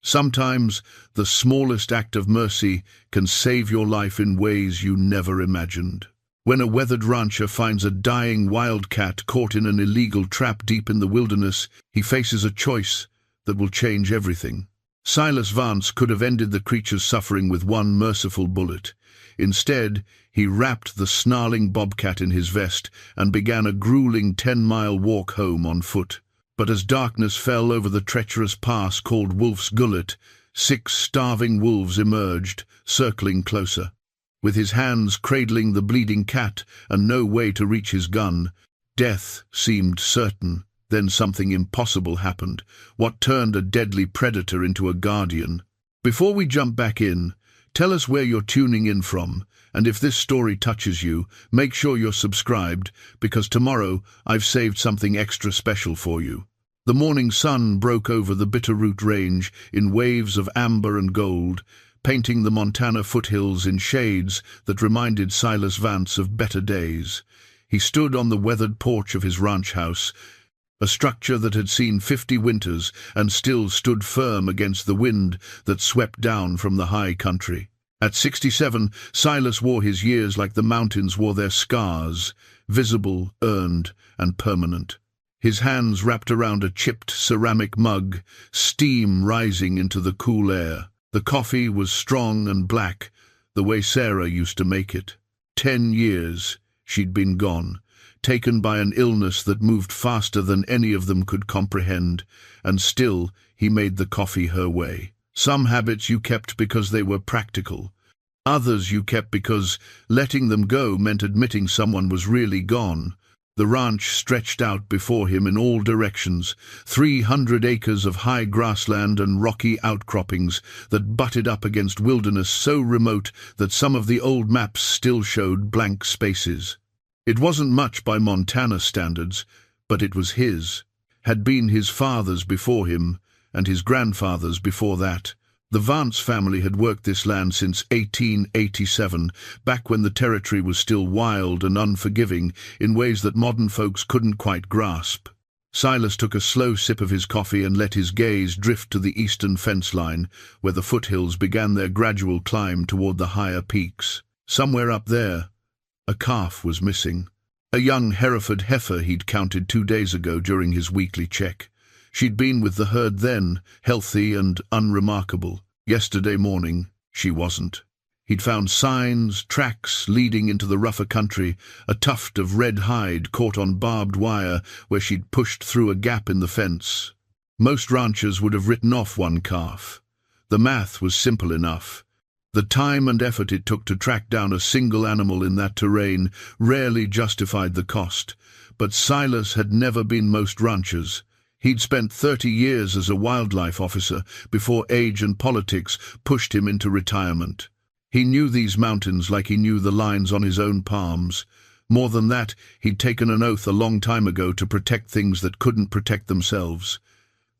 Sometimes the smallest act of mercy can save your life in ways you never imagined. When a weathered rancher finds a dying wildcat caught in an illegal trap deep in the wilderness, he faces a choice that will change everything. Silas Vance could have ended the creature's suffering with one merciful bullet. Instead, he wrapped the snarling bobcat in his vest and began a grueling 10-mile walk home on foot. But as darkness fell over the treacherous pass called Wolf's Gullet, 6 starving wolves emerged, circling closer. With his hands cradling the bleeding cat and no way to reach his gun, death seemed certain. Then something impossible happened, what turned a deadly predator into a guardian. Before we jump back in, tell us where you're tuning in from, and if this story touches you, make sure you're subscribed, because tomorrow I've saved something extra special for you. The morning sun broke over the Bitterroot Range in waves of amber and gold, painting the Montana foothills in shades that reminded Silas Vance of better days. He stood on the weathered porch of his ranch house, a structure that had seen 50 winters and still stood firm against the wind that swept down from the high country. At 67, Silas wore his years like the mountains wore their scars, visible, earned, and permanent. His hands wrapped around a chipped ceramic mug, steam rising into the cool air. The coffee was strong and black, the way Sarah used to make it. 10 years she'd been gone, taken by an illness that moved faster than any of them could comprehend, and still he made the coffee her way. Some habits you kept because they were practical. Others you kept because letting them go meant admitting someone was really gone. The ranch stretched out before him in all directions, 300 acres of high grassland and rocky outcroppings that butted up against wilderness so remote that some of the old maps still showed blank spaces. It wasn't much by Montana standards, but it was his, had been his father's before him, and his grandfather's before that. The Vance family had worked this land since 1887, back when the territory was still wild and unforgiving in ways that modern folks couldn't quite grasp. Silas took a slow sip of his coffee and let his gaze drift to the eastern fence line, where the foothills began their gradual climb toward the higher peaks. Somewhere up there, a calf was missing. A young Hereford heifer he'd counted 2 days ago during his weekly check. She'd been with the herd then, healthy and unremarkable. Yesterday morning, she wasn't. He'd found signs, tracks leading into the rougher country, a tuft of red hide caught on barbed wire where she'd pushed through a gap in the fence. Most ranchers would have written off one calf. The math was simple enough. The time and effort it took to track down a single animal in that terrain rarely justified the cost. But Silas had never been most ranchers. He'd spent 30 years as a wildlife officer before age and politics pushed him into retirement. He knew these mountains like he knew the lines on his own palms. More than that, he'd taken an oath a long time ago to protect things that couldn't protect themselves.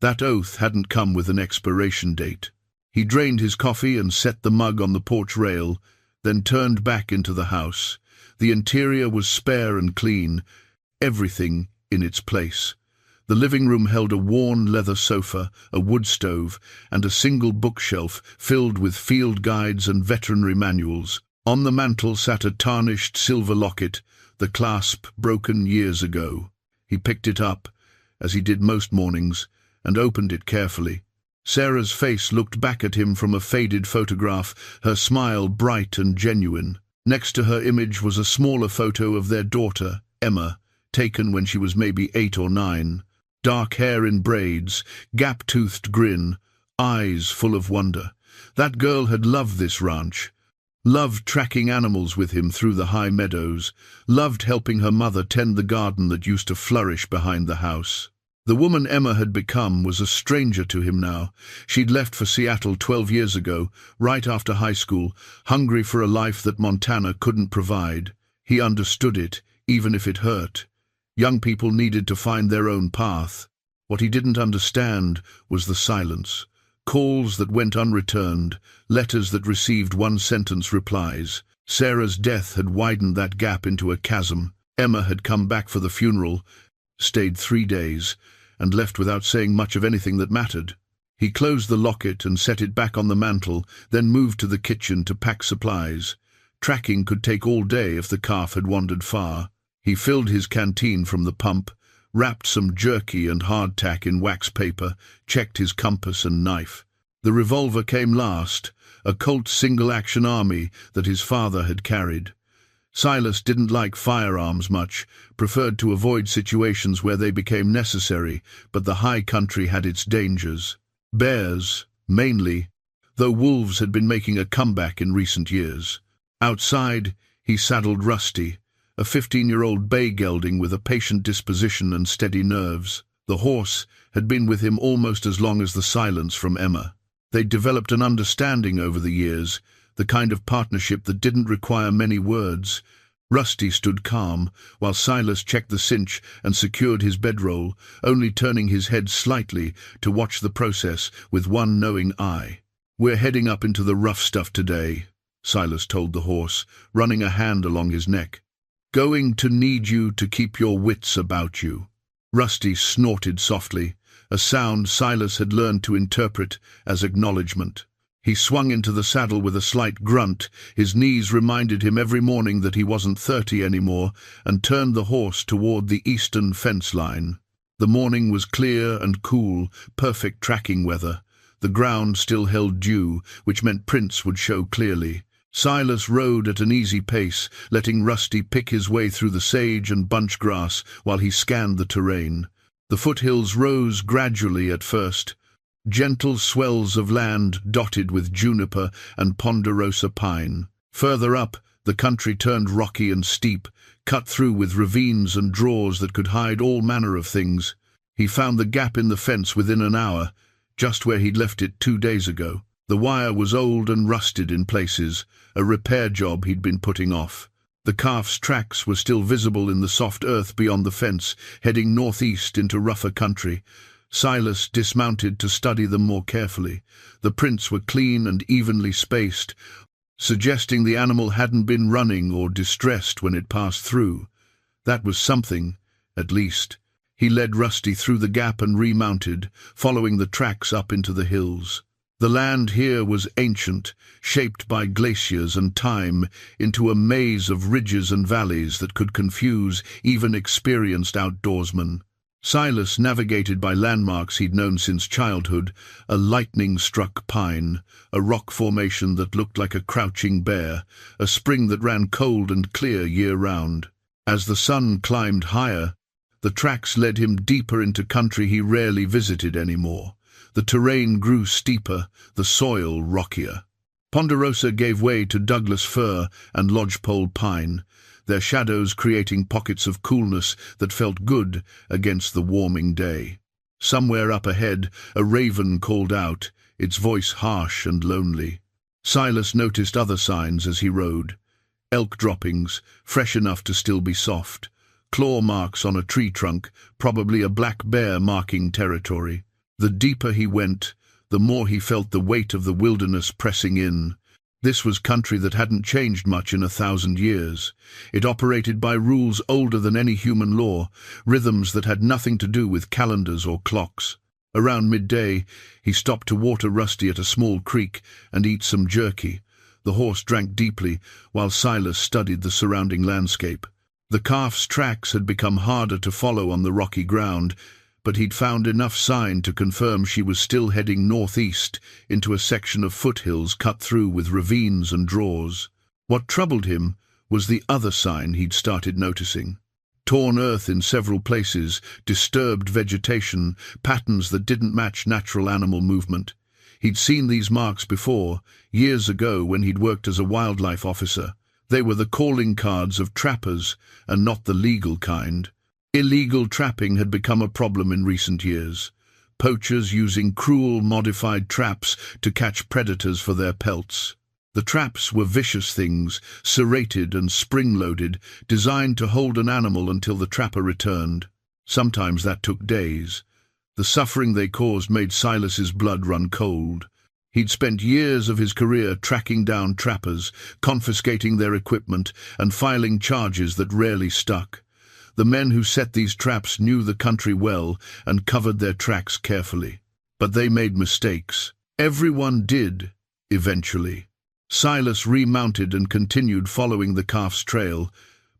That oath hadn't come with an expiration date. He drained his coffee and set the mug on the porch rail, then turned back into the house. The interior was spare and clean, everything in its place. The living room held a worn leather sofa, a wood stove, and a single bookshelf filled with field guides and veterinary manuals. On the mantel sat a tarnished silver locket, the clasp broken years ago. He picked it up, as he did most mornings, and opened it carefully. Sarah's face looked back at him from a faded photograph, her smile bright and genuine. Next to her image was a smaller photo of their daughter, Emma, taken when she was maybe 8 or 9. Dark hair in braids, gap-toothed grin, eyes full of wonder. That girl had loved this ranch, loved tracking animals with him through the high meadows, loved helping her mother tend the garden that used to flourish behind the house. The woman Emma had become was a stranger to him now. She'd left for Seattle 12 years ago, right after high school, hungry for a life that Montana couldn't provide. He understood it, even if it hurt. Young people needed to find their own path. What he didn't understand was the silence. Calls that went unreturned, letters that received one-sentence replies. Sarah's death had widened that gap into a chasm. Emma had come back for the funeral, stayed 3 days, and left without saying much of anything that mattered. He closed the locket and set it back on the mantel, then moved to the kitchen to pack supplies. Tracking could take all day if the calf had wandered far. He filled his canteen from the pump, wrapped some jerky and hardtack in wax paper, checked his compass and knife. The revolver came last, a Colt single-action army that his father had carried. Silas didn't like firearms much, preferred to avoid situations where they became necessary, but the high country had its dangers. Bears, mainly, though wolves had been making a comeback in recent years. Outside, he saddled Rusty, a 15-year-old bay gelding with a patient disposition and steady nerves. The horse had been with him almost as long as the silence from Emma. They'd developed an understanding over the years, the kind of partnership that didn't require many words. Rusty stood calm, while Silas checked the cinch and secured his bedroll, only turning his head slightly to watch the process with one knowing eye. "We're heading up into the rough stuff today," Silas told the horse, running a hand along his neck. "Going to need you to keep your wits about you." Rusty snorted softly, a sound Silas had learned to interpret as acknowledgement. He swung into the saddle with a slight grunt, his knees reminded him every morning that he wasn't 30 anymore, and turned the horse toward the eastern fence line. The morning was clear and cool, perfect tracking weather. The ground still held dew, which meant prints would show clearly. Silas rode at an easy pace, letting Rusty pick his way through the sage and bunch grass while he scanned the terrain. The foothills rose gradually at first, gentle swells of land dotted with juniper and ponderosa pine. Further up, the country turned rocky and steep, cut through with ravines and draws that could hide all manner of things. He found the gap in the fence within an hour, just where he'd left it 2 days ago. The wire was old and rusted in places, a repair job he'd been putting off. The calf's tracks were still visible in the soft earth beyond the fence, heading northeast into rougher country. Silas dismounted to study them more carefully. The prints were clean and evenly spaced, suggesting the animal hadn't been running or distressed when it passed through. That was something, at least. He led Rusty through the gap and remounted, following the tracks up into the hills. The land here was ancient, shaped by glaciers and time into a maze of ridges and valleys that could confuse even experienced outdoorsmen. Silas navigated by landmarks he'd known since childhood, a lightning-struck pine, a rock formation that looked like a crouching bear, a spring that ran cold and clear year-round. As the sun climbed higher, the tracks led him deeper into country he rarely visited anymore. The terrain grew steeper, the soil rockier. Ponderosa gave way to Douglas fir and lodgepole pine, their shadows creating pockets of coolness that felt good against the warming day. Somewhere up ahead, a raven called out, its voice harsh and lonely. Silas noticed other signs as he rode. Elk droppings, fresh enough to still be soft. Claw marks on a tree trunk, probably a black bear marking territory. The deeper he went, the more he felt the weight of the wilderness pressing in. This was country that hadn't changed much in 1,000 years. It operated by rules older than any human law, rhythms that had nothing to do with calendars or clocks. Around midday, he stopped to water Rusty at a small creek and eat some jerky. The horse drank deeply, while Silas studied the surrounding landscape. The calf's tracks had become harder to follow on the rocky ground, but he'd found enough sign to confirm she was still heading northeast into a section of foothills cut through with ravines and draws. What troubled him was the other sign he'd started noticing. Torn earth in several places, disturbed vegetation, patterns that didn't match natural animal movement. He'd seen these marks before, years ago when he'd worked as a wildlife officer. They were the calling cards of trappers, and not the legal kind. Illegal trapping had become a problem in recent years. Poachers using cruel, modified traps to catch predators for their pelts. The traps were vicious things, serrated and spring-loaded, designed to hold an animal until the trapper returned. Sometimes that took days. The suffering they caused made Silas's blood run cold. He'd spent years of his career tracking down trappers, confiscating their equipment, and filing charges that rarely stuck. The men who set these traps knew the country well and covered their tracks carefully. But they made mistakes. Everyone did, eventually. Silas remounted and continued following the calf's trail,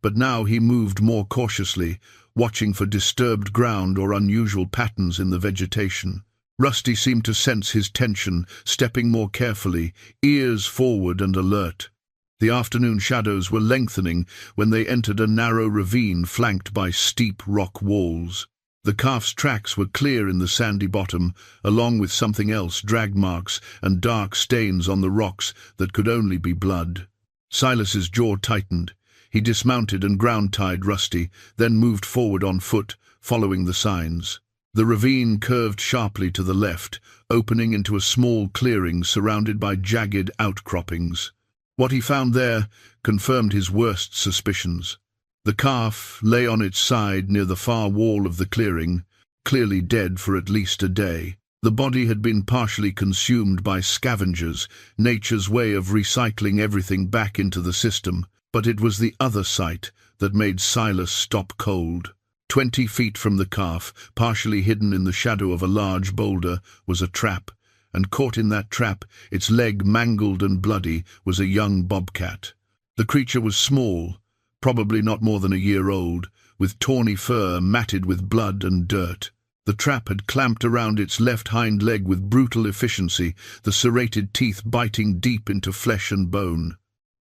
but now he moved more cautiously, watching for disturbed ground or unusual patterns in the vegetation. Rusty seemed to sense his tension, stepping more carefully, ears forward and alert. The afternoon shadows were lengthening when they entered a narrow ravine flanked by steep rock walls. The calf's tracks were clear in the sandy bottom, along with something else, drag marks and dark stains on the rocks that could only be blood. Silas's jaw tightened. He dismounted and ground-tied Rusty, then moved forward on foot, following the signs. The ravine curved sharply to the left, opening into a small clearing surrounded by jagged outcroppings. What he found there confirmed his worst suspicions. The calf lay on its side near the far wall of the clearing, clearly dead for at least a day. The body had been partially consumed by scavengers, nature's way of recycling everything back into the system. But it was the other sight that made Silas stop cold. 20 feet from the calf, partially hidden in the shadow of a large boulder, was a trap, and caught in that trap, its leg mangled and bloody, was a young bobcat. The creature was small, probably not more than a year old, with tawny fur matted with blood and dirt. The trap had clamped around its left hind leg with brutal efficiency, the serrated teeth biting deep into flesh and bone.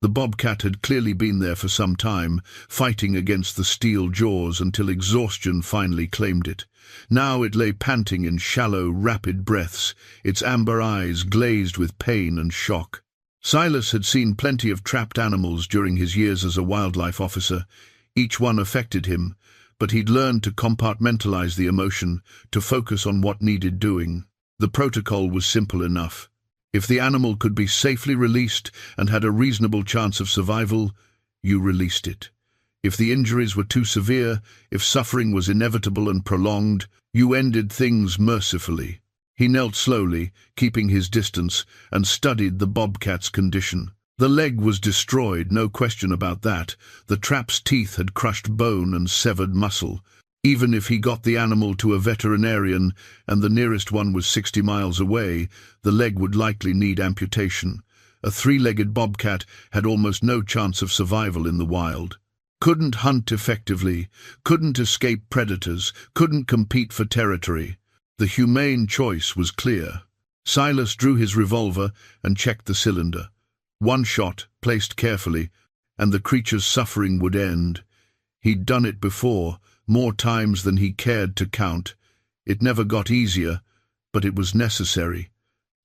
The bobcat had clearly been there for some time, fighting against the steel jaws until exhaustion finally claimed it. Now it lay panting in shallow, rapid breaths, its amber eyes glazed with pain and shock. Silas had seen plenty of trapped animals during his years as a wildlife officer. Each one affected him, but he'd learned to compartmentalize the emotion, to focus on what needed doing. The protocol was simple enough. If the animal could be safely released and had a reasonable chance of survival, you released it. If the injuries were too severe, if suffering was inevitable and prolonged, you ended things mercifully. He knelt slowly, keeping his distance, and studied the bobcat's condition. The leg was destroyed, no question about that. The trap's teeth had crushed bone and severed muscle. Even if he got the animal to a veterinarian, and the nearest one was 60 miles away, the leg would likely need amputation. A 3-legged bobcat had almost no chance of survival in the wild. Couldn't hunt effectively, couldn't escape predators, couldn't compete for territory. The humane choice was clear. Silas drew his revolver and checked the cylinder. One shot, placed carefully, and the creature's suffering would end. He'd done it before, more times than he cared to count. It never got easier, but it was necessary.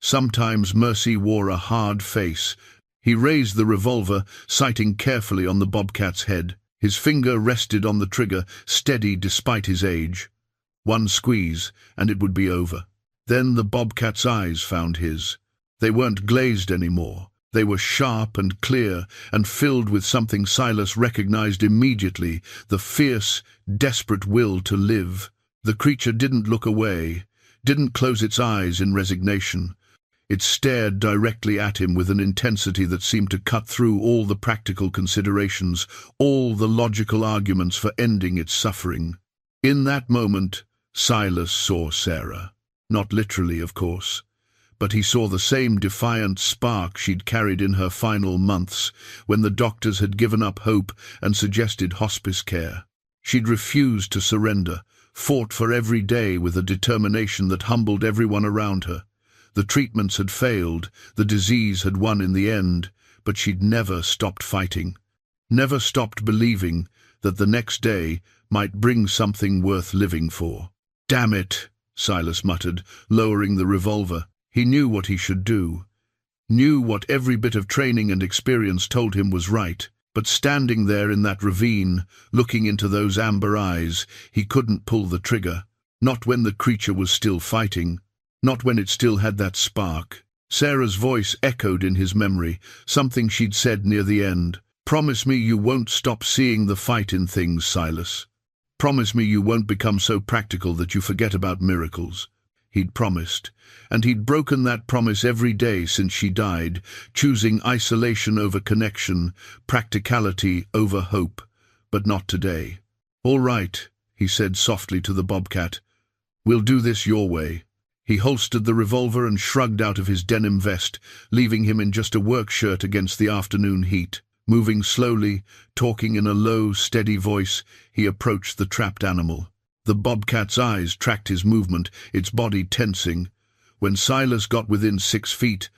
Sometimes mercy wore a hard face. He raised the revolver, sighting carefully on the bobcat's head. His finger rested on the trigger, steady despite his age. One squeeze, and it would be over. Then the bobcat's eyes found his. They weren't glazed anymore. They were sharp and clear, and filled with something Silas recognized immediately, the fierce, desperate will to live. The creature didn't look away, didn't close its eyes in resignation. It stared directly at him with an intensity that seemed to cut through all the practical considerations, all the logical arguments for ending its suffering. In that moment, Silas saw Sarah. Not literally, of course. But he saw the same defiant spark she'd carried in her final months, when the doctors had given up hope and suggested hospice care. She'd refused to surrender, fought for every day with a determination that humbled everyone around her. The treatments had failed, the disease had won in the end, but she'd never stopped fighting, never stopped believing that the next day might bring something worth living for. "Damn it," Silas muttered, lowering the revolver. He knew what he should do, knew what every bit of training and experience told him was right, but standing there in that ravine, looking into those amber eyes, he couldn't pull the trigger. Not when the creature was still fighting, not when it still had that spark. Sarah's voice echoed in his memory, something she'd said near the end. "Promise me you won't stop seeing the fight in things, Silas. Promise me you won't become so practical that you forget about miracles." He'd promised, and he'd broken that promise every day since she died, choosing isolation over connection, practicality over hope, but not today. "All right," he said softly to the bobcat. "We'll do this your way." He holstered the revolver and shrugged out of his denim vest, leaving him in just a work shirt against the afternoon heat. Moving slowly, talking in a low, steady voice, he approached the trapped animal. The bobcat's eyes tracked his movement, its body tensing. When Silas got within 6 feet,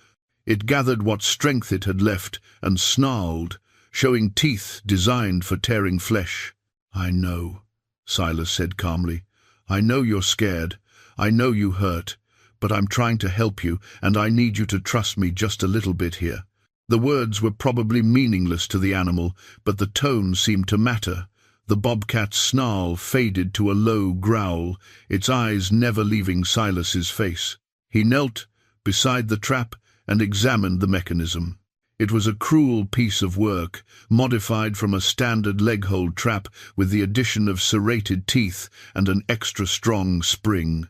it gathered what strength it had left and snarled, showing teeth designed for tearing flesh. "I know," Silas said calmly. "I know you're scared. I know you hurt. But I'm trying to help you, and I need you to trust me just a little bit here." The words were probably meaningless to the animal, but the tone seemed to matter. The bobcat's snarl faded to a low growl, its eyes never leaving Silas's face. He knelt beside the trap and examined the mechanism. It was a cruel piece of work, modified from a standard leg-hold trap with the addition of serrated teeth and an extra strong spring.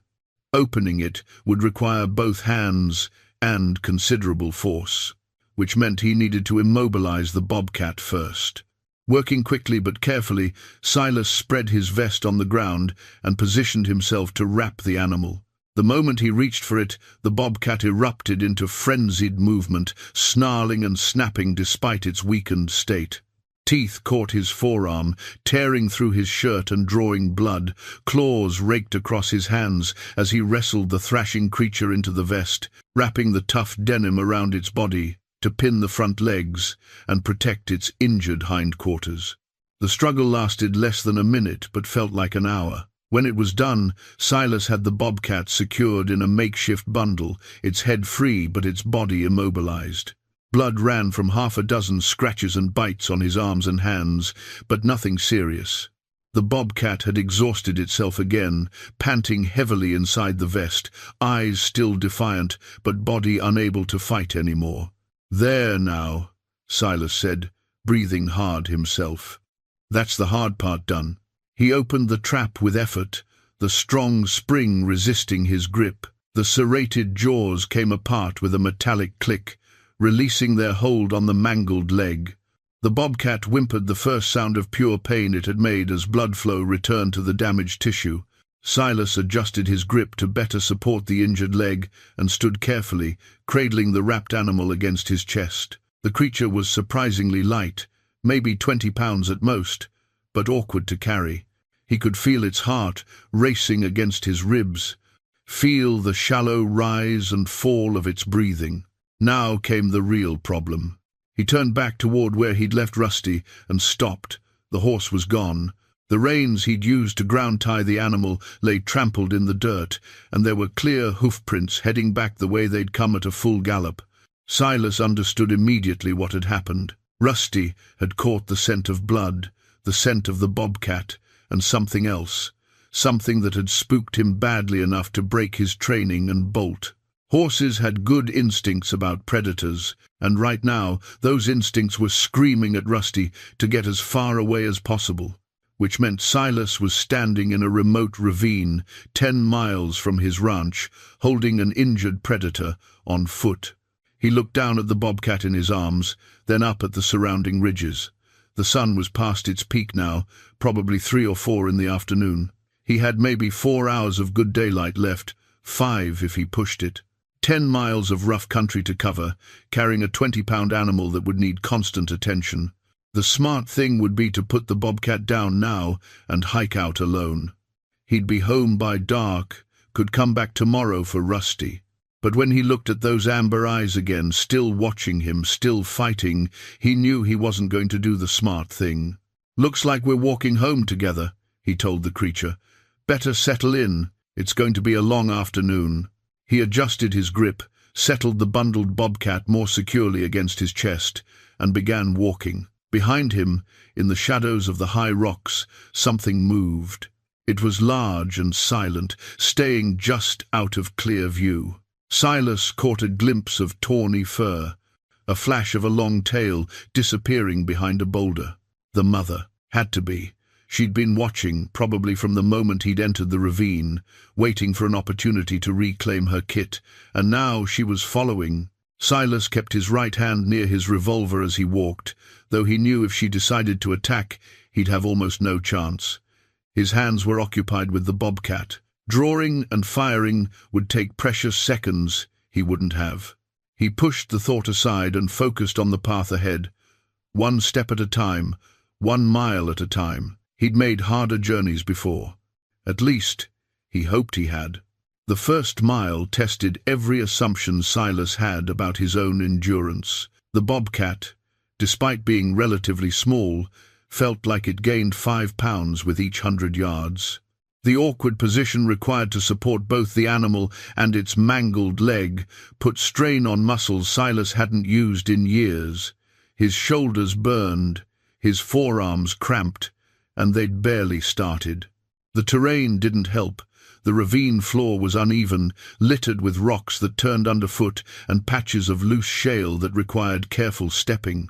Opening it would require both hands and considerable force, which meant he needed to immobilize the bobcat first. Working quickly but carefully, Silas spread his vest on the ground and positioned himself to wrap the animal. The moment he reached for it, the bobcat erupted into frenzied movement, snarling and snapping despite its weakened state. Teeth caught his forearm, tearing through his shirt and drawing blood. Claws raked across his hands as he wrestled the thrashing creature into the vest, wrapping the tough denim around its body to pin the front legs and protect its injured hindquarters. The struggle lasted less than a minute but felt like an hour. When it was done, Silas had the bobcat secured in a makeshift bundle, its head free but its body immobilized. Blood ran from 6 scratches and bites on his arms and hands, but nothing serious. The bobcat had exhausted itself again, panting heavily inside the vest, eyes still defiant, but body unable to fight anymore. "There now," Silas said, breathing hard himself. "That's the hard part done." He opened the trap with effort, the strong spring resisting his grip. The serrated jaws came apart with a metallic click, releasing their hold on the mangled leg. The bobcat whimpered, the first sound of pure pain it had made as blood flow returned to the damaged tissue. Silas adjusted his grip to better support the injured leg and stood carefully, cradling the wrapped animal against his chest. The creature was surprisingly light, maybe 20 pounds at most, but awkward to carry. He could feel its heart racing against his ribs, feel the shallow rise and fall of its breathing. Now came the real problem. He turned back toward where he'd left Rusty and stopped. The horse was gone. The reins he'd used to ground-tie the animal lay trampled in the dirt, and there were clear hoofprints heading back the way they'd come at a full gallop. Silas understood immediately what had happened. Rusty had caught the scent of blood, the scent of the bobcat, and something else, something that had spooked him badly enough to break his training and bolt. Horses had good instincts about predators, and right now those instincts were screaming at Rusty to get as far away as possible, which meant Silas was standing in a remote ravine 10 miles from his ranch, holding an injured predator on foot. He looked down at the bobcat in his arms, then up at the surrounding ridges. The sun was past its peak now, probably 3 or 4 in the afternoon. He had maybe 4 hours of good daylight left, 5 if he pushed it. 10 miles of rough country to cover, carrying a 20-pound animal that would need constant attention. The smart thing would be to put the bobcat down now and hike out alone. He'd be home by dark, could come back tomorrow for Rusty. But when he looked at those amber eyes again, still watching him, still fighting, he knew he wasn't going to do the smart thing. "Looks like we're walking home together," he told the creature. "Better settle in. It's going to be a long afternoon." He adjusted his grip, settled the bundled bobcat more securely against his chest, and began walking. Behind him, in the shadows of the high rocks, something moved. It was large and silent, staying just out of clear view. Silas caught a glimpse of tawny fur, a flash of a long tail disappearing behind a boulder. The mother had to be. She'd been watching, probably from the moment he'd entered the ravine, waiting for an opportunity to reclaim her kit, and now she was following. Silas kept his right hand near his revolver as he walked, though he knew if she decided to attack, he'd have almost no chance. His hands were occupied with the bobcat, Drawing and firing would take precious seconds he wouldn't have. He pushed the thought aside and focused on the path ahead. 1 step at a time, 1 mile at a time. He'd made harder journeys before. At least, he hoped he had. The first mile tested every assumption Silas had about his own endurance. The bobcat, despite being relatively small, felt like it gained 5 pounds with each 100 yards. The awkward position required to support both the animal and its mangled leg put strain on muscles Silas hadn't used in years. His shoulders burned, his forearms cramped, and they'd barely started. The terrain didn't help. The ravine floor was uneven, littered with rocks that turned underfoot and patches of loose shale that required careful stepping.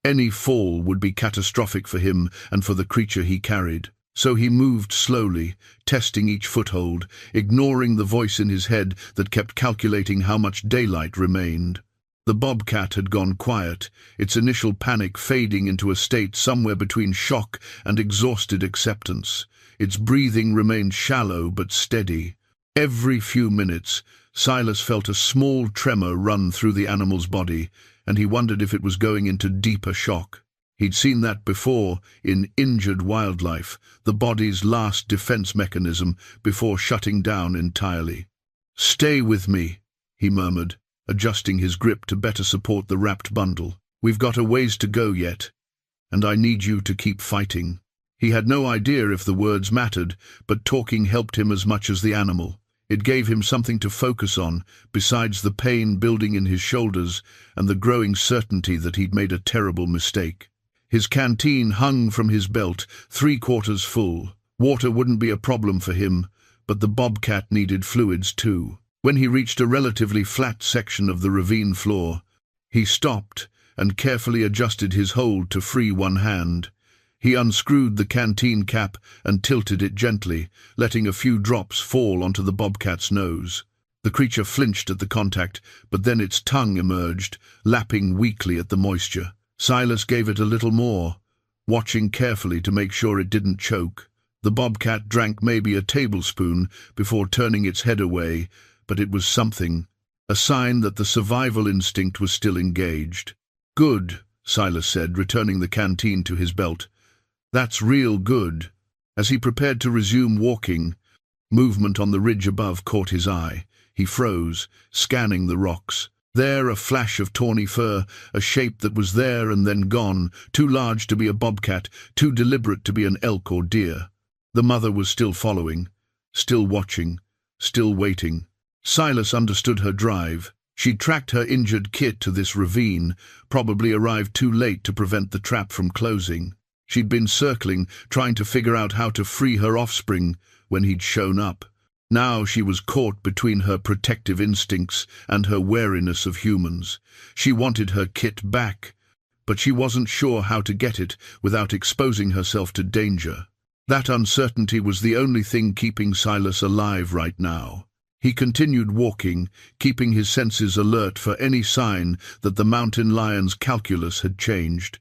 Any fall would be catastrophic for him and for the creature he carried. So he moved slowly, testing each foothold, ignoring the voice in his head that kept calculating how much daylight remained. The bobcat had gone quiet, its initial panic fading into a state somewhere between shock and exhausted acceptance. Its breathing remained shallow but steady. Every few minutes, Silas felt a small tremor run through the animal's body, and he wondered if it was going into deeper shock. He'd seen that before in injured wildlife, the body's last defense mechanism before shutting down entirely. "Stay with me," he murmured, adjusting his grip to better support the wrapped bundle. "We've got a ways to go yet, and I need you to keep fighting." He had no idea if the words mattered, but talking helped him as much as the animal. It gave him something to focus on, besides the pain building in his shoulders and the growing certainty that he'd made a terrible mistake. His canteen hung from his belt, 3/4 full. Water wouldn't be a problem for him, but the bobcat needed fluids too. When he reached a relatively flat section of the ravine floor, he stopped and carefully adjusted his hold to free one hand. He unscrewed the canteen cap and tilted it gently, letting a few drops fall onto the bobcat's nose. The creature flinched at the contact, but then its tongue emerged, lapping weakly at the moisture. Silas gave it a little more, watching carefully to make sure it didn't choke. The bobcat drank maybe a tablespoon before turning its head away, but it was something, a sign that the survival instinct was still engaged. "Good," Silas said, returning the canteen to his belt. "That's real good." As he prepared to resume walking, movement on the ridge above caught his eye. He froze, scanning the rocks. There, a flash of tawny fur, a shape that was there and then gone, too large to be a bobcat, too deliberate to be an elk or deer. The mother was still following, still watching, still waiting. Silas understood her drive. She'd tracked her injured kit to this ravine, probably arrived too late to prevent the trap from closing. She'd been circling, trying to figure out how to free her offspring when he'd shown up. Now she was caught between her protective instincts and her wariness of humans. She wanted her kit back, but she wasn't sure how to get it without exposing herself to danger. That uncertainty was the only thing keeping Silas alive right now. He continued walking, keeping his senses alert for any sign that the mountain lion's calculus had changed.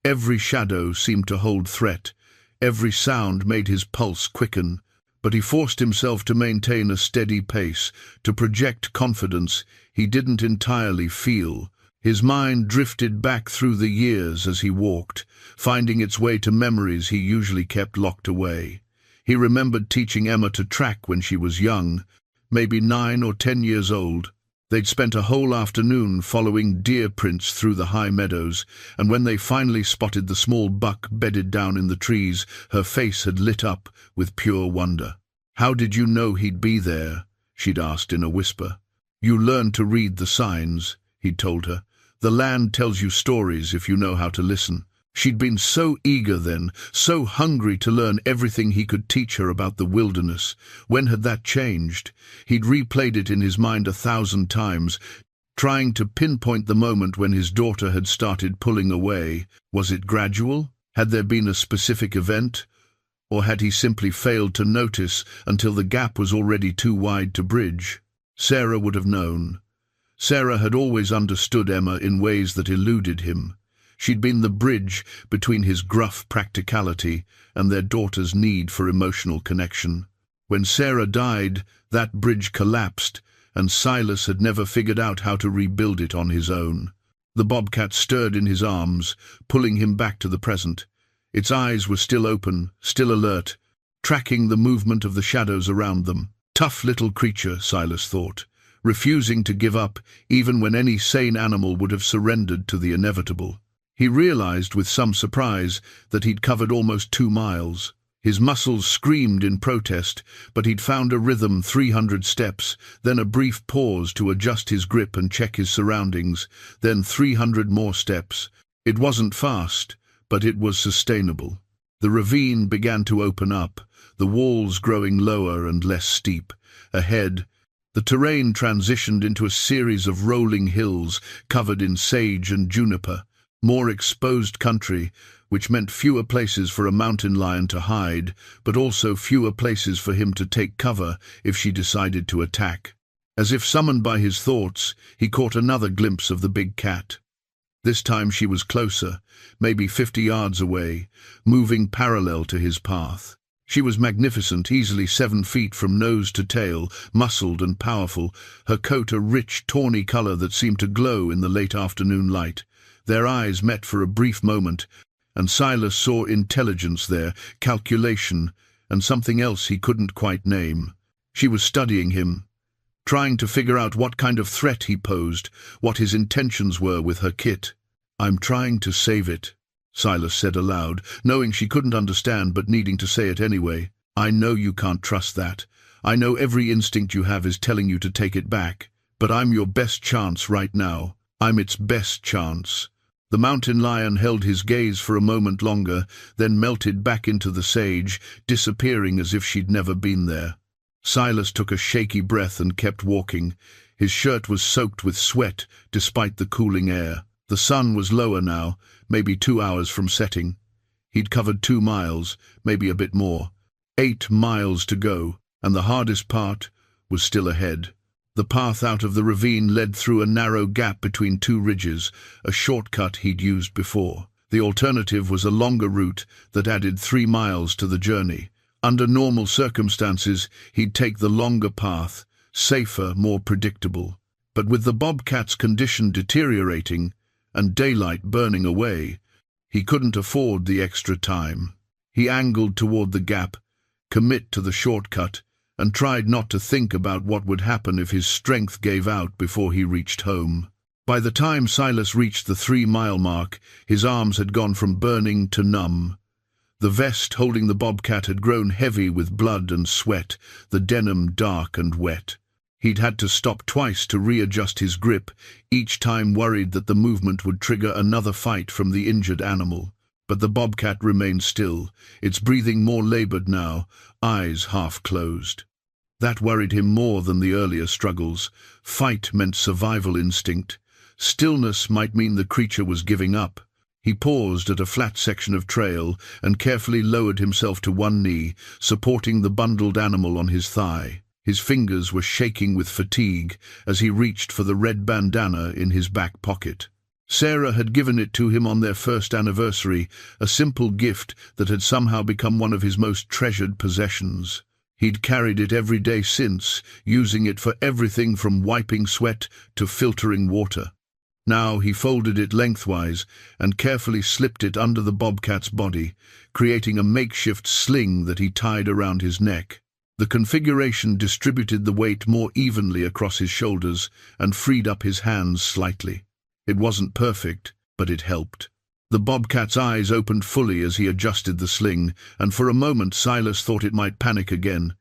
Every shadow seemed to hold threat. Every sound made his pulse quicken. But he forced himself to maintain a steady pace, to project confidence he didn't entirely feel. His mind drifted back through the years as he walked, finding its way to memories he usually kept locked away. He remembered teaching Emma to track when she was young, maybe 9 or 10 years old. They'd spent a whole afternoon following deer prints through the high meadows, and when they finally spotted the small buck bedded down in the trees, her face had lit up with pure wonder. "How did you know he'd be there?" she'd asked in a whisper. "You learn to read the signs," he'd told her. "The land tells you stories if you know how to listen." She'd been so eager then, so hungry to learn everything he could teach her about the wilderness. When had that changed? He'd replayed it in his mind 1,000 times, trying to pinpoint the moment when his daughter had started pulling away. Was it gradual? Had there been a specific event? Or had he simply failed to notice until the gap was already too wide to bridge? Sarah would have known. Sarah had always understood Emma in ways that eluded him. She'd been the bridge between his gruff practicality and their daughter's need for emotional connection. When Sarah died, that bridge collapsed, and Silas had never figured out how to rebuild it on his own. The bobcat stirred in his arms, pulling him back to the present. Its eyes were still open, still alert, tracking the movement of the shadows around them. Tough little creature, Silas thought, refusing to give up even when any sane animal would have surrendered to the inevitable. He realized with some surprise that he'd covered almost 2 miles. His muscles screamed in protest, but he'd found a rhythm. 300 steps, then a brief pause to adjust his grip and check his surroundings, then 300 more steps. It wasn't fast, but it was sustainable. The ravine began to open up, the walls growing lower and less steep. Ahead, the terrain transitioned into a series of rolling hills covered in sage and juniper, more exposed country, which meant fewer places for a mountain lion to hide, but also fewer places for him to take cover if she decided to attack. As if summoned by his thoughts, he caught another glimpse of the big cat. This time she was closer, maybe 50 yards away, moving parallel to his path. She was magnificent, easily 7 feet from nose to tail, muscled and powerful, her coat a rich, tawny color that seemed to glow in the late afternoon light. Their eyes met for a brief moment, and Silas saw intelligence there, calculation, and something else he couldn't quite name. She was studying him, trying to figure out what kind of threat he posed, what his intentions were with her kit. "I'm trying to save it," Silas said aloud, knowing she couldn't understand but needing to say it anyway. "I know you can't trust that. I know every instinct you have is telling you to take it back. But I'm your best chance right now. I'm its best chance." The mountain lion held his gaze for a moment longer, then melted back into the sage, disappearing as if she'd never been there. Silas took a shaky breath and kept walking. His shirt was soaked with sweat, despite the cooling air. The sun was lower now, maybe 2 hours from setting. He'd covered 2 miles, maybe a bit more. 8 miles to go, and the hardest part was still ahead. The path out of the ravine led through a narrow gap between 2 ridges, a shortcut he'd used before. The alternative was a longer route that added 3 miles to the journey. Under normal circumstances, he'd take the longer path, safer, more predictable. But with the bobcat's condition deteriorating and daylight burning away, he couldn't afford the extra time. He angled toward the gap, commit to the shortcut, and tried not to think about what would happen if his strength gave out before he reached home. By the time Silas reached the 3-mile mark, his arms had gone from burning to numb. The vest holding the bobcat had grown heavy with blood and sweat, the denim dark and wet. He'd had to stop twice to readjust his grip, each time worried that the movement would trigger another fight from the injured animal. But the bobcat remained still, its breathing more labored now, eyes half closed. That worried him more than the earlier struggles. Fight meant survival instinct. Stillness might mean the creature was giving up. He paused at a flat section of trail and carefully lowered himself to one knee, supporting the bundled animal on his thigh. His fingers were shaking with fatigue as he reached for the red bandana in his back pocket. Sarah had given it to him on their first anniversary, a simple gift that had somehow become one of his most treasured possessions. He'd carried it every day since, using it for everything from wiping sweat to filtering water. Now he folded it lengthwise and carefully slipped it under the bobcat's body, creating a makeshift sling that he tied around his neck. The configuration distributed the weight more evenly across his shoulders and freed up his hands slightly. It wasn't perfect, but it helped. The bobcat's eyes opened fully as he adjusted the sling, and for a moment Silas thought it might panic again.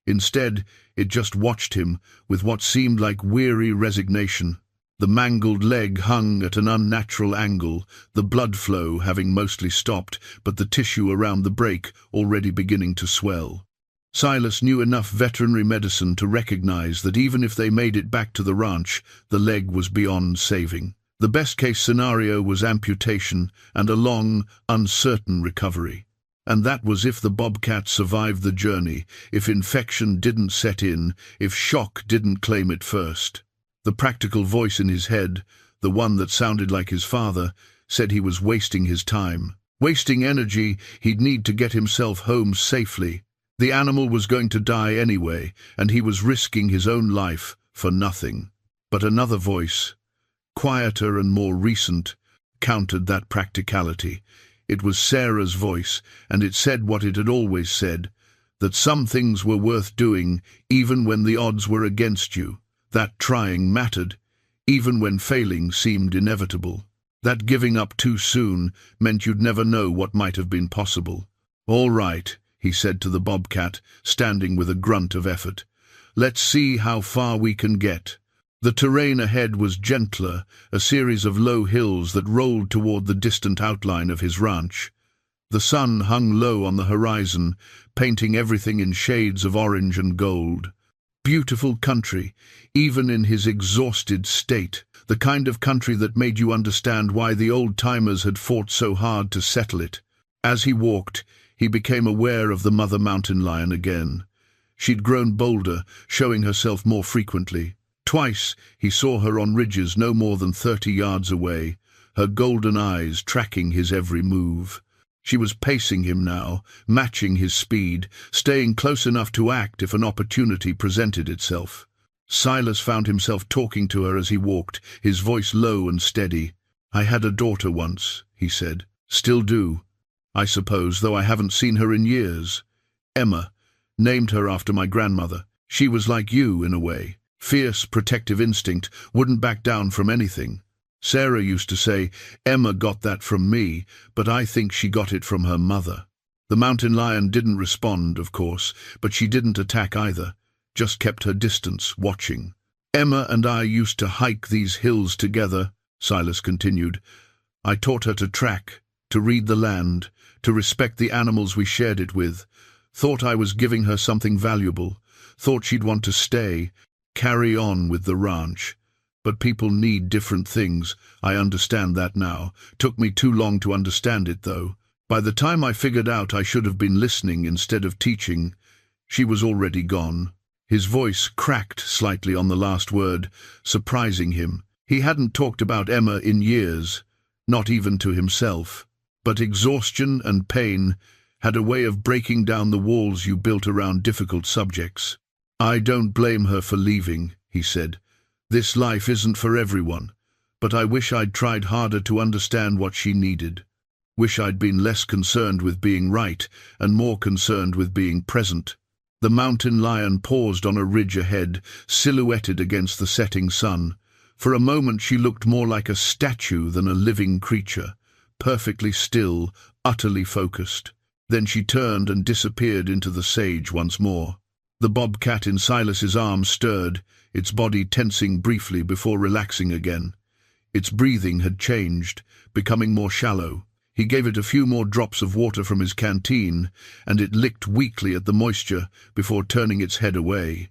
Instead, it just watched him, with what seemed like weary resignation. The mangled leg hung at an unnatural angle, the blood flow having mostly stopped, but the tissue around the break already beginning to swell. Silas knew enough veterinary medicine to recognize that even if they made it back to the ranch, the leg was beyond saving. The best-case scenario was amputation and a long, uncertain recovery. And that was if the bobcat survived the journey, if infection didn't set in, if shock didn't claim it first. The practical voice in his head, the one that sounded like his father, said he was wasting his time. Wasting energy he'd need to get himself home safely. The animal was going to die anyway, and he was risking his own life for nothing. But another voice, quieter and more recent, countered that practicality. It was Sarah's voice, and it said what it had always said, that some things were worth doing even when the odds were against you, that trying mattered, even when failing seemed inevitable, that giving up too soon meant you'd never know what might have been possible. "All right," he said to the bobcat, standing with a grunt of effort. "Let's see how far we can get." The terrain ahead was gentler, a series of low hills that rolled toward the distant outline of his ranch. The sun hung low on the horizon, painting everything in shades of orange and gold. Beautiful country, even in his exhausted state, the kind of country that made you understand why the old-timers had fought so hard to settle it. As he walked, he became aware of the mother mountain lion again. She'd grown bolder, showing herself more frequently. Twice he saw her on ridges no more than 30 yards away, her golden eyes tracking his every move. She was pacing him now, matching his speed, staying close enough to act if an opportunity presented itself. Silas found himself talking to her as he walked, his voice low and steady. "I had a daughter once," he said. "Still do, I suppose, though I haven't seen her in years. Emma, named her after my grandmother. She was like you, in a way. Fierce, protective instinct, wouldn't back down from anything. Sarah used to say, Emma got that from me, but I think she got it from her mother." The mountain lion didn't respond, of course, but she didn't attack either, just kept her distance, watching. "Emma and I used to hike these hills together," Silas continued. "I taught her to track, to read the land, to respect the animals we shared it with. Thought I was giving her something valuable, thought she'd want to stay, carry on with the ranch. But people need different things. I understand that now. Took me too long to understand it, though. By the time I figured out I should have been listening instead of teaching, she was already gone." His voice cracked slightly on the last word, surprising him. He hadn't talked about Emma in years, not even to himself. But exhaustion and pain had a way of breaking down the walls you built around difficult subjects. "I don't blame her for leaving," he said. "This life isn't for everyone, but I wish I'd tried harder to understand what she needed. Wish I'd been less concerned with being right and more concerned with being present." The mountain lion paused on a ridge ahead, silhouetted against the setting sun. For a moment she looked more like a statue than a living creature, perfectly still, utterly focused. Then she turned and disappeared into the sage once more. The bobcat in Silas's arms stirred, its body tensing briefly before relaxing again. Its breathing had changed, becoming more shallow. He gave it a few more drops of water from his canteen, and it licked weakly at the moisture before turning its head away.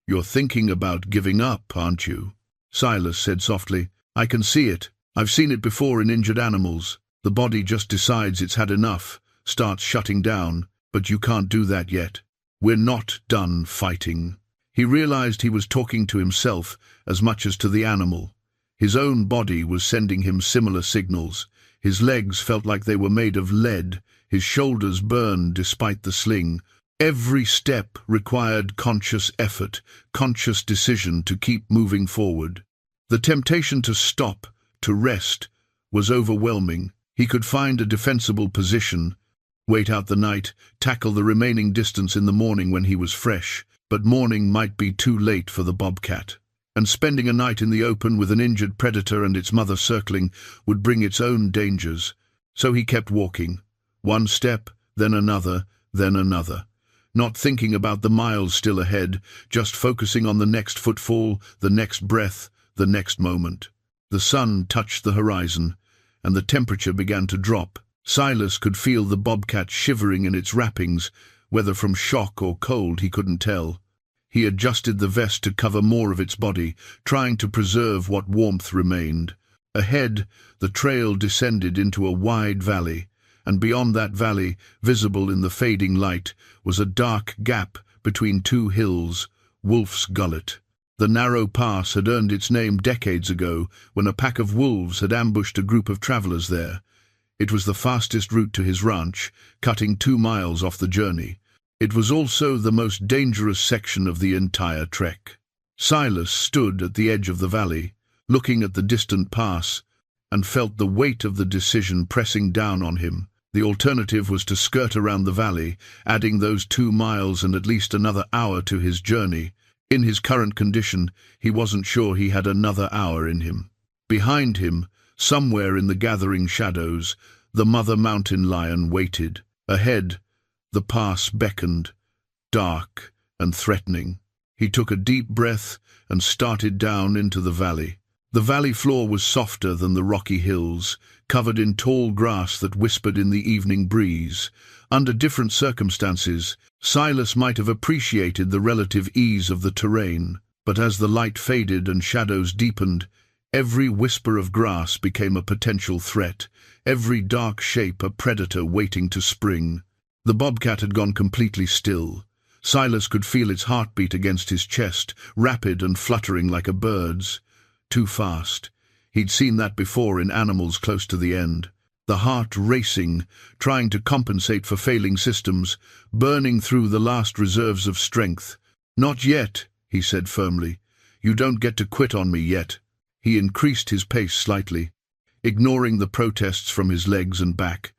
"You're thinking about giving up, aren't you?" Silas said softly. "I can see it. I've seen it before in injured animals. The body just decides it's had enough, starts shutting down, but you can't do that yet. We're not done fighting." He realized he was talking to himself as much as to the animal. His own body was sending him similar signals. His legs felt like they were made of lead, his shoulders burned despite the sling. Every step required conscious effort, conscious decision to keep moving forward. The temptation to stop, to rest, was overwhelming. He could find a defensible position, wait out the night, tackle the remaining distance in the morning when he was fresh, but morning might be too late for the bobcat. And spending a night in the open with an injured predator and its mother circling would bring its own dangers. So he kept walking, one step, then another, not thinking about the miles still ahead, just focusing on the next footfall, the next breath, the next moment. The sun touched the horizon, and the temperature began to drop. Silas could feel the bobcat shivering in its wrappings, whether from shock or cold he couldn't tell. He adjusted the vest to cover more of its body, trying to preserve what warmth remained. Ahead, the trail descended into a wide valley, and beyond that valley, visible in the fading light, was a dark gap between two hills, Wolf's Gullet. The narrow pass had earned its name decades ago when a pack of wolves had ambushed a group of travelers there. It was the fastest route to his ranch, cutting 2 miles off the journey. It was also the most dangerous section of the entire trek. Silas stood at the edge of the valley, looking at the distant pass, and felt the weight of the decision pressing down on him. The alternative was to skirt around the valley, adding those 2 miles and at least another hour to his journey. In his current condition, he wasn't sure he had another hour in him. Behind him, somewhere in the gathering shadows, the mother mountain lion waited. Ahead, the pass beckoned, dark and threatening. He took a deep breath and started down into the valley. The valley floor was softer than the rocky hills, covered in tall grass that whispered in the evening breeze. Under different circumstances, Silas might have appreciated the relative ease of the terrain, but as the light faded and shadows deepened, every whisper of grass became a potential threat, every dark shape a predator waiting to spring. The bobcat had gone completely still. Silas could feel its heartbeat against his chest, rapid and fluttering like a bird's. Too fast. He'd seen that before in animals close to the end. The heart racing, trying to compensate for failing systems, burning through the last reserves of strength. "Not yet," he said firmly. "You don't get to quit on me yet." He increased his pace slightly, ignoring the protests from his legs and back.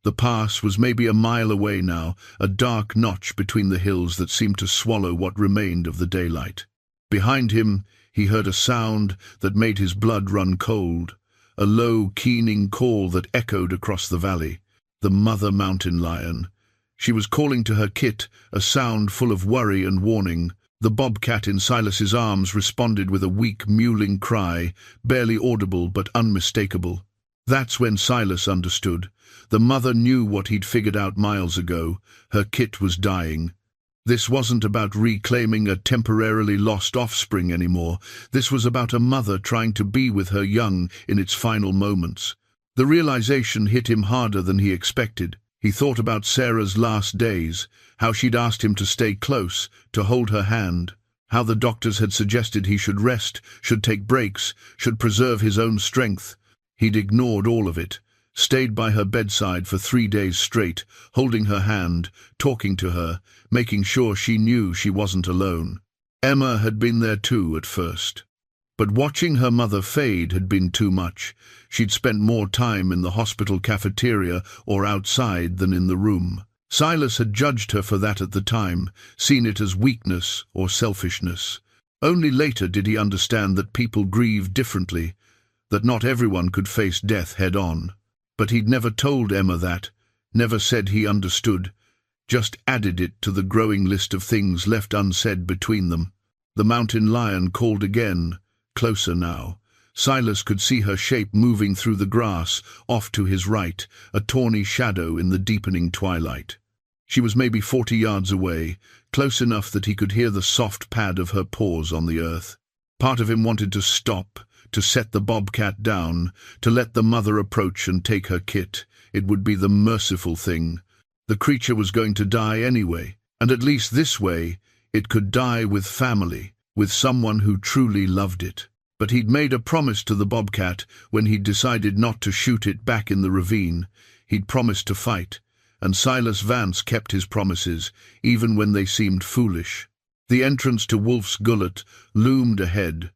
The pass was maybe a mile away now, a dark notch between the hills that seemed to swallow what remained of the daylight. Behind him, he heard a sound that made his blood run cold, a low, keening call that echoed across the valley. The mother mountain lion. She was calling to her kit, a sound full of worry and warning. The bobcat in Silas's arms responded with a weak, mewling cry, barely audible but unmistakable. That's when Silas understood. The mother knew what he'd figured out miles ago. Her kit was dying. This wasn't about reclaiming a temporarily lost offspring anymore. This was about a mother trying to be with her young in its final moments. The realization hit him harder than he expected. He thought about Sarah's last days, how she'd asked him to stay close, to hold her hand, how the doctors had suggested he should rest, should take breaks, should preserve his own strength. He'd ignored all of it, stayed by her bedside for 3 days straight, holding her hand, talking to her, making sure she knew she wasn't alone. Emma had been there too at first. But watching her mother fade had been too much. She'd spent more time in the hospital cafeteria or outside than in the room. Silas had judged her for that at the time, seen it as weakness or selfishness. Only later did he understand that people grieve differently, that not everyone could face death head-on. But he'd never told Emma that, never said he understood, just added it to the growing list of things left unsaid between them. The mountain lion called again, closer now. Silas could see her shape moving through the grass, off to his right, a tawny shadow in the deepening twilight. She was maybe 40 yards away, close enough that he could hear the soft pad of her paws on the earth. Part of him wanted to stop, to set the bobcat down, to let the mother approach and take her kit. It would be the merciful thing. The creature was going to die anyway, and at least this way, it could die with family, with someone who truly loved it. But he'd made a promise to the bobcat when he'd decided not to shoot it back in the ravine. He'd promised to fight, and Silas Vance kept his promises, even when they seemed foolish. The entrance to Wolf's Gullet loomed ahead,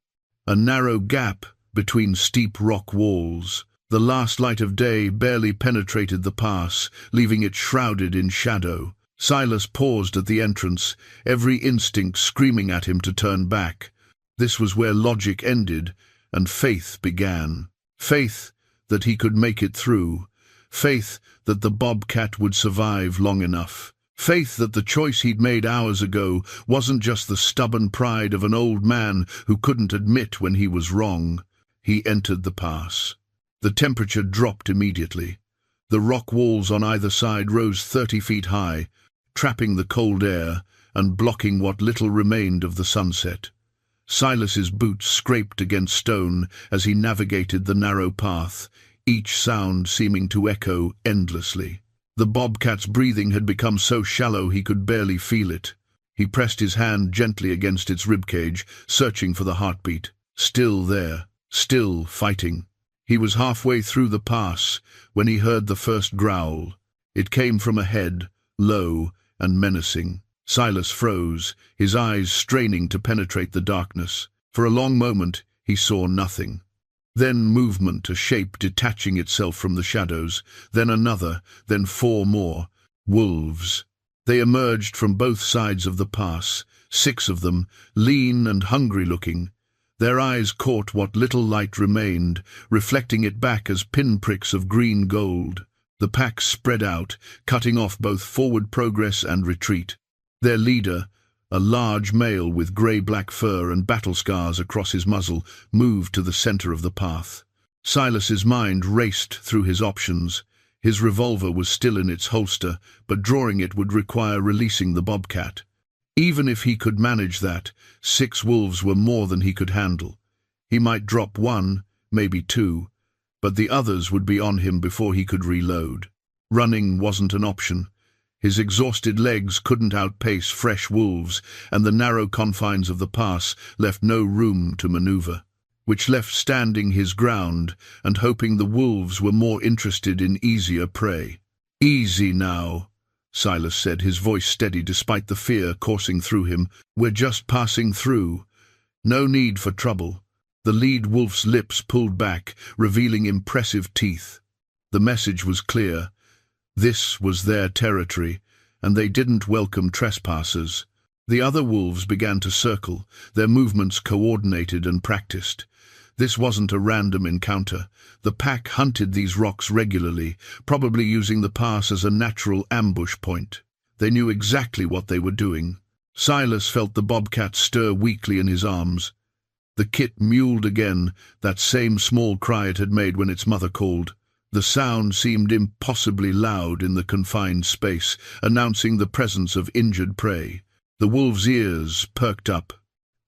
a narrow gap between steep rock walls. The last light of day barely penetrated the pass, leaving it shrouded in shadow. Silas paused at the entrance, every instinct screaming at him to turn back. This was where logic ended and faith began. Faith that he could make it through. Faith that the bobcat would survive long enough. Faith that the choice he'd made hours ago wasn't just the stubborn pride of an old man who couldn't admit when he was wrong. He entered the pass. The temperature dropped immediately. The rock walls on either side rose 30 feet high, trapping the cold air and blocking what little remained of the sunset. Silas's boots scraped against stone as he navigated the narrow path, each sound seeming to echo endlessly. The bobcat's breathing had become so shallow he could barely feel it. He pressed his hand gently against its ribcage, searching for the heartbeat. Still there, still fighting. He was halfway through the pass when he heard the first growl. It came from ahead, low, and menacing. Silas froze, his eyes straining to penetrate the darkness. For a long moment, he saw nothing. Then movement, a shape detaching itself from the shadows, then another, then four more. Wolves. They emerged from both sides of the pass, 6 of them, lean and hungry-looking. Their eyes caught what little light remained, reflecting it back as pinpricks of green gold. The pack spread out, cutting off both forward progress and retreat. Their leader, a large male with grey-black fur and battle scars across his muzzle, moved to the center of the path. Silas's mind raced through his options. His revolver was still in its holster, but drawing it would require releasing the bobcat. Even if he could manage that, 6 wolves were more than he could handle. He might drop 1, maybe 2, but the others would be on him before he could reload. Running wasn't an option. His exhausted legs couldn't outpace fresh wolves, and the narrow confines of the pass left no room to maneuver, which left standing his ground and hoping the wolves were more interested in easier prey. "Easy now," Silas said, his voice steady despite the fear coursing through him. "We're just passing through. No need for trouble." The lead wolf's lips pulled back, revealing impressive teeth. The message was clear. This was their territory, and they didn't welcome trespassers. The other wolves began to circle, their movements coordinated and practiced. This wasn't a random encounter. The pack hunted these rocks regularly, probably using the pass as a natural ambush point. They knew exactly what they were doing. Silas felt the bobcat stir weakly in his arms. The kit mewled again, that same small cry it had made when its mother called. The sound seemed impossibly loud in the confined space, announcing the presence of injured prey. The wolves' ears perked up.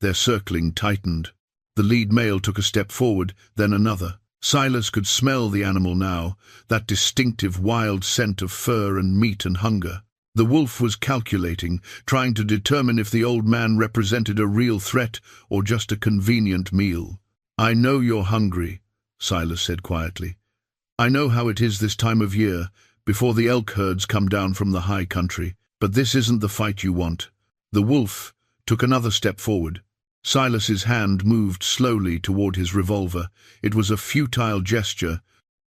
Their circling tightened. The lead male took a step forward, then another. Silas could smell the animal now, that distinctive wild scent of fur and meat and hunger. The wolf was calculating, trying to determine if the old man represented a real threat or just a convenient meal. "I know you're hungry," Silas said quietly. "I know how it is this time of year, before the elk herds come down from the high country, but this isn't the fight you want." The wolf took another step forward. Silas's hand moved slowly toward his revolver. It was a futile gesture,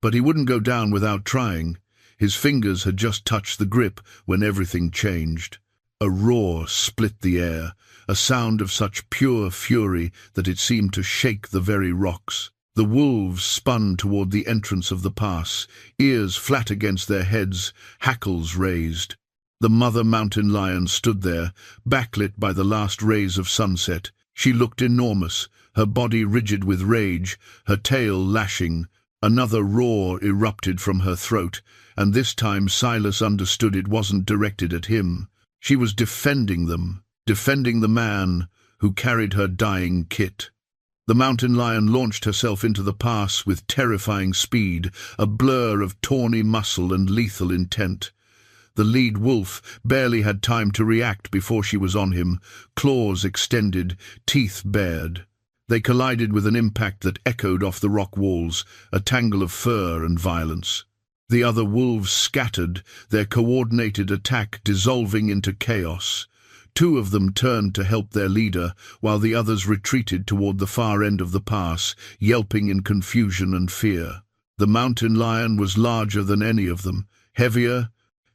but he wouldn't go down without trying. His fingers had just touched the grip when everything changed. A roar split the air, a sound of such pure fury that it seemed to shake the very rocks. The wolves spun toward the entrance of the pass, ears flat against their heads, hackles raised. The mother mountain lion stood there, backlit by the last rays of sunset. She looked enormous, her body rigid with rage, her tail lashing. Another roar erupted from her throat, and this time Silas understood it wasn't directed at him. She was defending them, defending the man who carried her dying kit. The mountain lion launched herself into the pass with terrifying speed, a blur of tawny muscle and lethal intent. The lead wolf barely had time to react before she was on him, claws extended, teeth bared. They collided with an impact that echoed off the rock walls, a tangle of fur and violence. The other wolves scattered, their coordinated attack dissolving into chaos. 2 of them turned to help their leader, while the others retreated toward the far end of the pass, yelping in confusion and fear. The mountain lion was larger than any of them, heavier,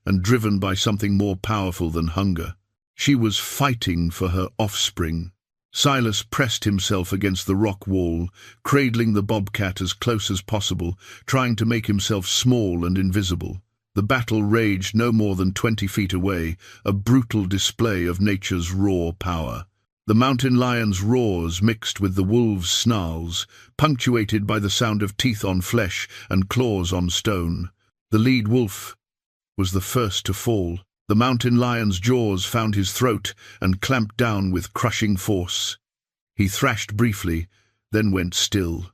and driven by something more powerful than hunger. She was fighting for her offspring. Silas pressed himself against the rock wall, cradling the bobcat as close as possible, trying to make himself small and invisible. The battle raged no more than 20 feet away, a brutal display of nature's raw power. The mountain lion's roars mixed with the wolves' snarls, punctuated by the sound of teeth on flesh and claws on stone. The lead wolf was the first to fall. The mountain lion's jaws found his throat and clamped down with crushing force. He thrashed briefly, then went still.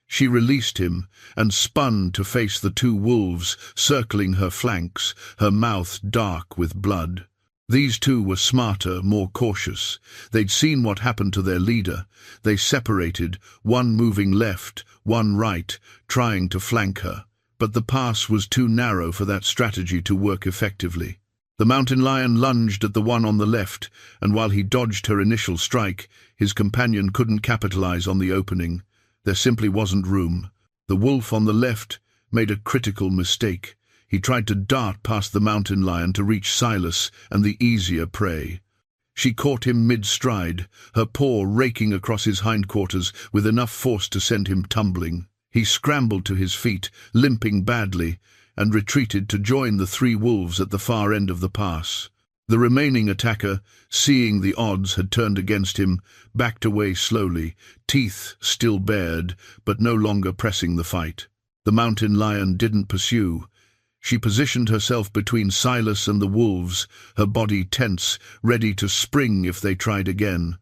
She released him and spun to face the 2 wolves circling her flanks, her mouth dark with blood. These 2 were smarter, more cautious. They'd seen what happened to their leader. They separated, one moving left, one right, trying to flank her. But the pass was too narrow for that strategy to work effectively. The mountain lion lunged at the one on the left, and while he dodged her initial strike, his companion couldn't capitalize on the opening. There simply wasn't room. The wolf on the left made a critical mistake. He tried to dart past the mountain lion to reach Silas and the easier prey. She caught him mid-stride, her paw raking across his hindquarters with enough force to send him tumbling. He scrambled to his feet, limping badly, and retreated to join the three wolves at the far end of the pass. The remaining attacker, seeing the odds had turned against him, backed away slowly, teeth still bared, but no longer pressing the fight. The mountain lion didn't pursue. She positioned herself between Silas and the wolves, her body tense, ready to spring if they tried again.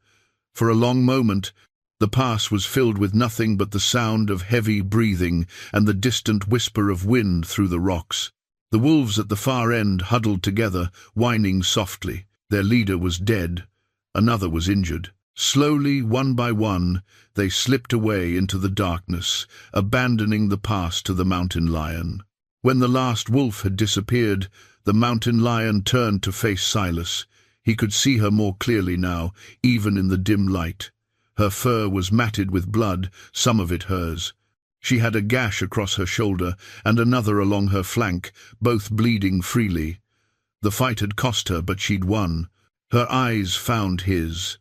For a long moment, the pass was filled with nothing but the sound of heavy breathing and the distant whisper of wind through the rocks. The wolves at the far end huddled together, whining softly. Their leader was dead. Another was injured. Slowly, one by one, they slipped away into the darkness, abandoning the pass to the mountain lion. When the last wolf had disappeared, the mountain lion turned to face Silas. He could see her more clearly now, even in the dim light. Her fur was matted with blood, some of it hers. She had a gash across her shoulder and another along her flank, both bleeding freely. The fight had cost her, but she'd won. Her eyes found his,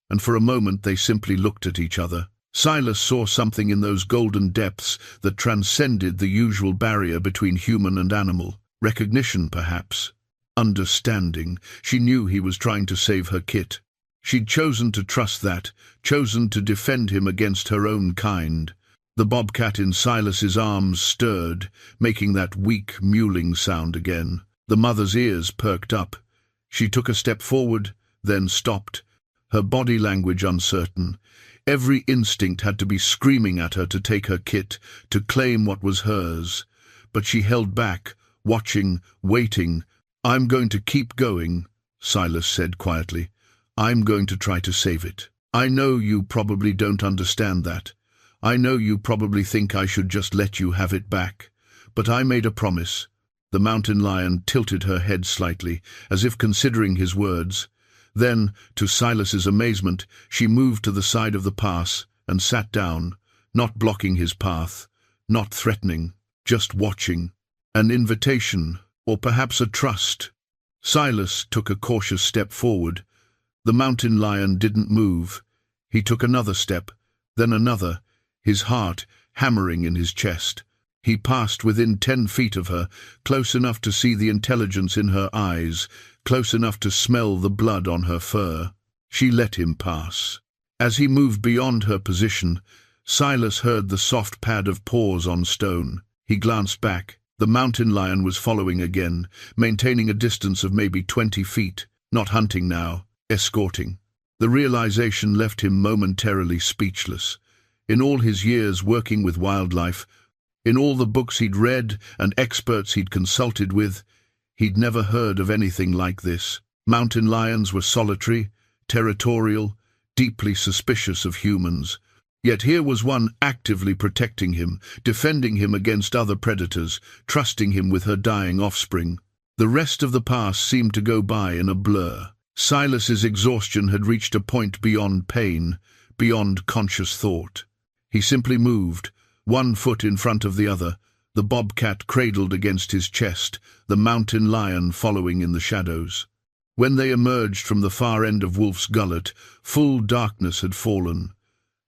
and for a moment they simply looked at each other. Silas saw something in those golden depths that transcended the usual barrier between human and animal. Recognition, perhaps. Understanding. She knew he was trying to save her kit. She'd chosen to trust that, chosen to defend him against her own kind. The bobcat in Silas's arms stirred, making that weak, mewling sound again. The mother's ears perked up. She took a step forward, then stopped, her body language uncertain. Every instinct had to be screaming at her to take her kit, to claim what was hers. But she held back, watching, waiting. "I'm going to keep going," Silas said quietly. "I'm going to try to save it. I know you probably don't understand that. I know you probably think I should just let you have it back. But I made a promise." The mountain lion tilted her head slightly, as if considering his words. Then, to Silas's amazement, she moved to the side of the pass and sat down, not blocking his path, not threatening, just watching. An invitation, or perhaps a trust. Silas took a cautious step forward. The mountain lion didn't move. He took another step, then another, his heart hammering in his chest. He passed within 10 feet of her, close enough to see the intelligence in her eyes, close enough to smell the blood on her fur. She let him pass. As he moved beyond her position, Silas heard the soft pad of paws on stone. He glanced back. The mountain lion was following again, maintaining a distance of maybe 20 feet, not hunting now, escorting. The realization left him momentarily speechless. In all his years working with wildlife, in all the books he'd read and experts he'd consulted with, he'd never heard of anything like this. Mountain lions were solitary, territorial, deeply suspicious of humans. Yet here was one actively protecting him, defending him against other predators, trusting him with her dying offspring. The rest of the pass seemed to go by in a blur. Silas's exhaustion had reached a point beyond pain, beyond conscious thought. He simply moved, one foot in front of the other, the bobcat cradled against his chest, the mountain lion following in the shadows. When they emerged from the far end of Wolf's Gullet, full darkness had fallen.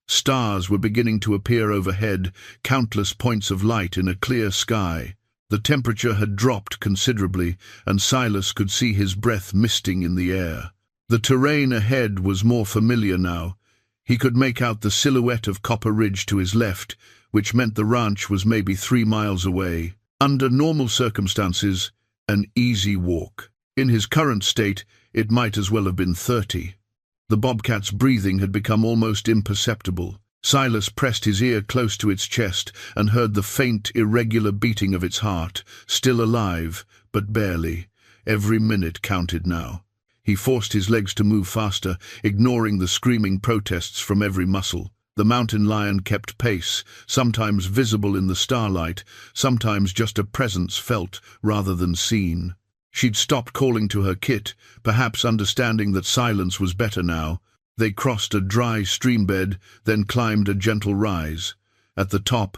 Stars were beginning to appear overhead, countless points of light in a clear sky. The temperature had dropped considerably, and Silas could see his breath misting in the air. The terrain ahead was more familiar now. He could make out the silhouette of Copper Ridge to his left, which meant the ranch was maybe 3 miles away. Under normal circumstances, an easy walk. In his current state, it might as well have been 30. The bobcat's breathing had become almost imperceptible. Silas pressed his ear close to its chest and heard the faint, irregular beating of its heart, still alive, but barely. Every minute counted now. He forced his legs to move faster, ignoring the screaming protests from every muscle. The mountain lion kept pace, sometimes visible in the starlight, sometimes just a presence felt rather than seen. She'd stopped calling to her kit, perhaps understanding that silence was better now. They crossed a dry stream bed, then climbed a gentle rise. At the top,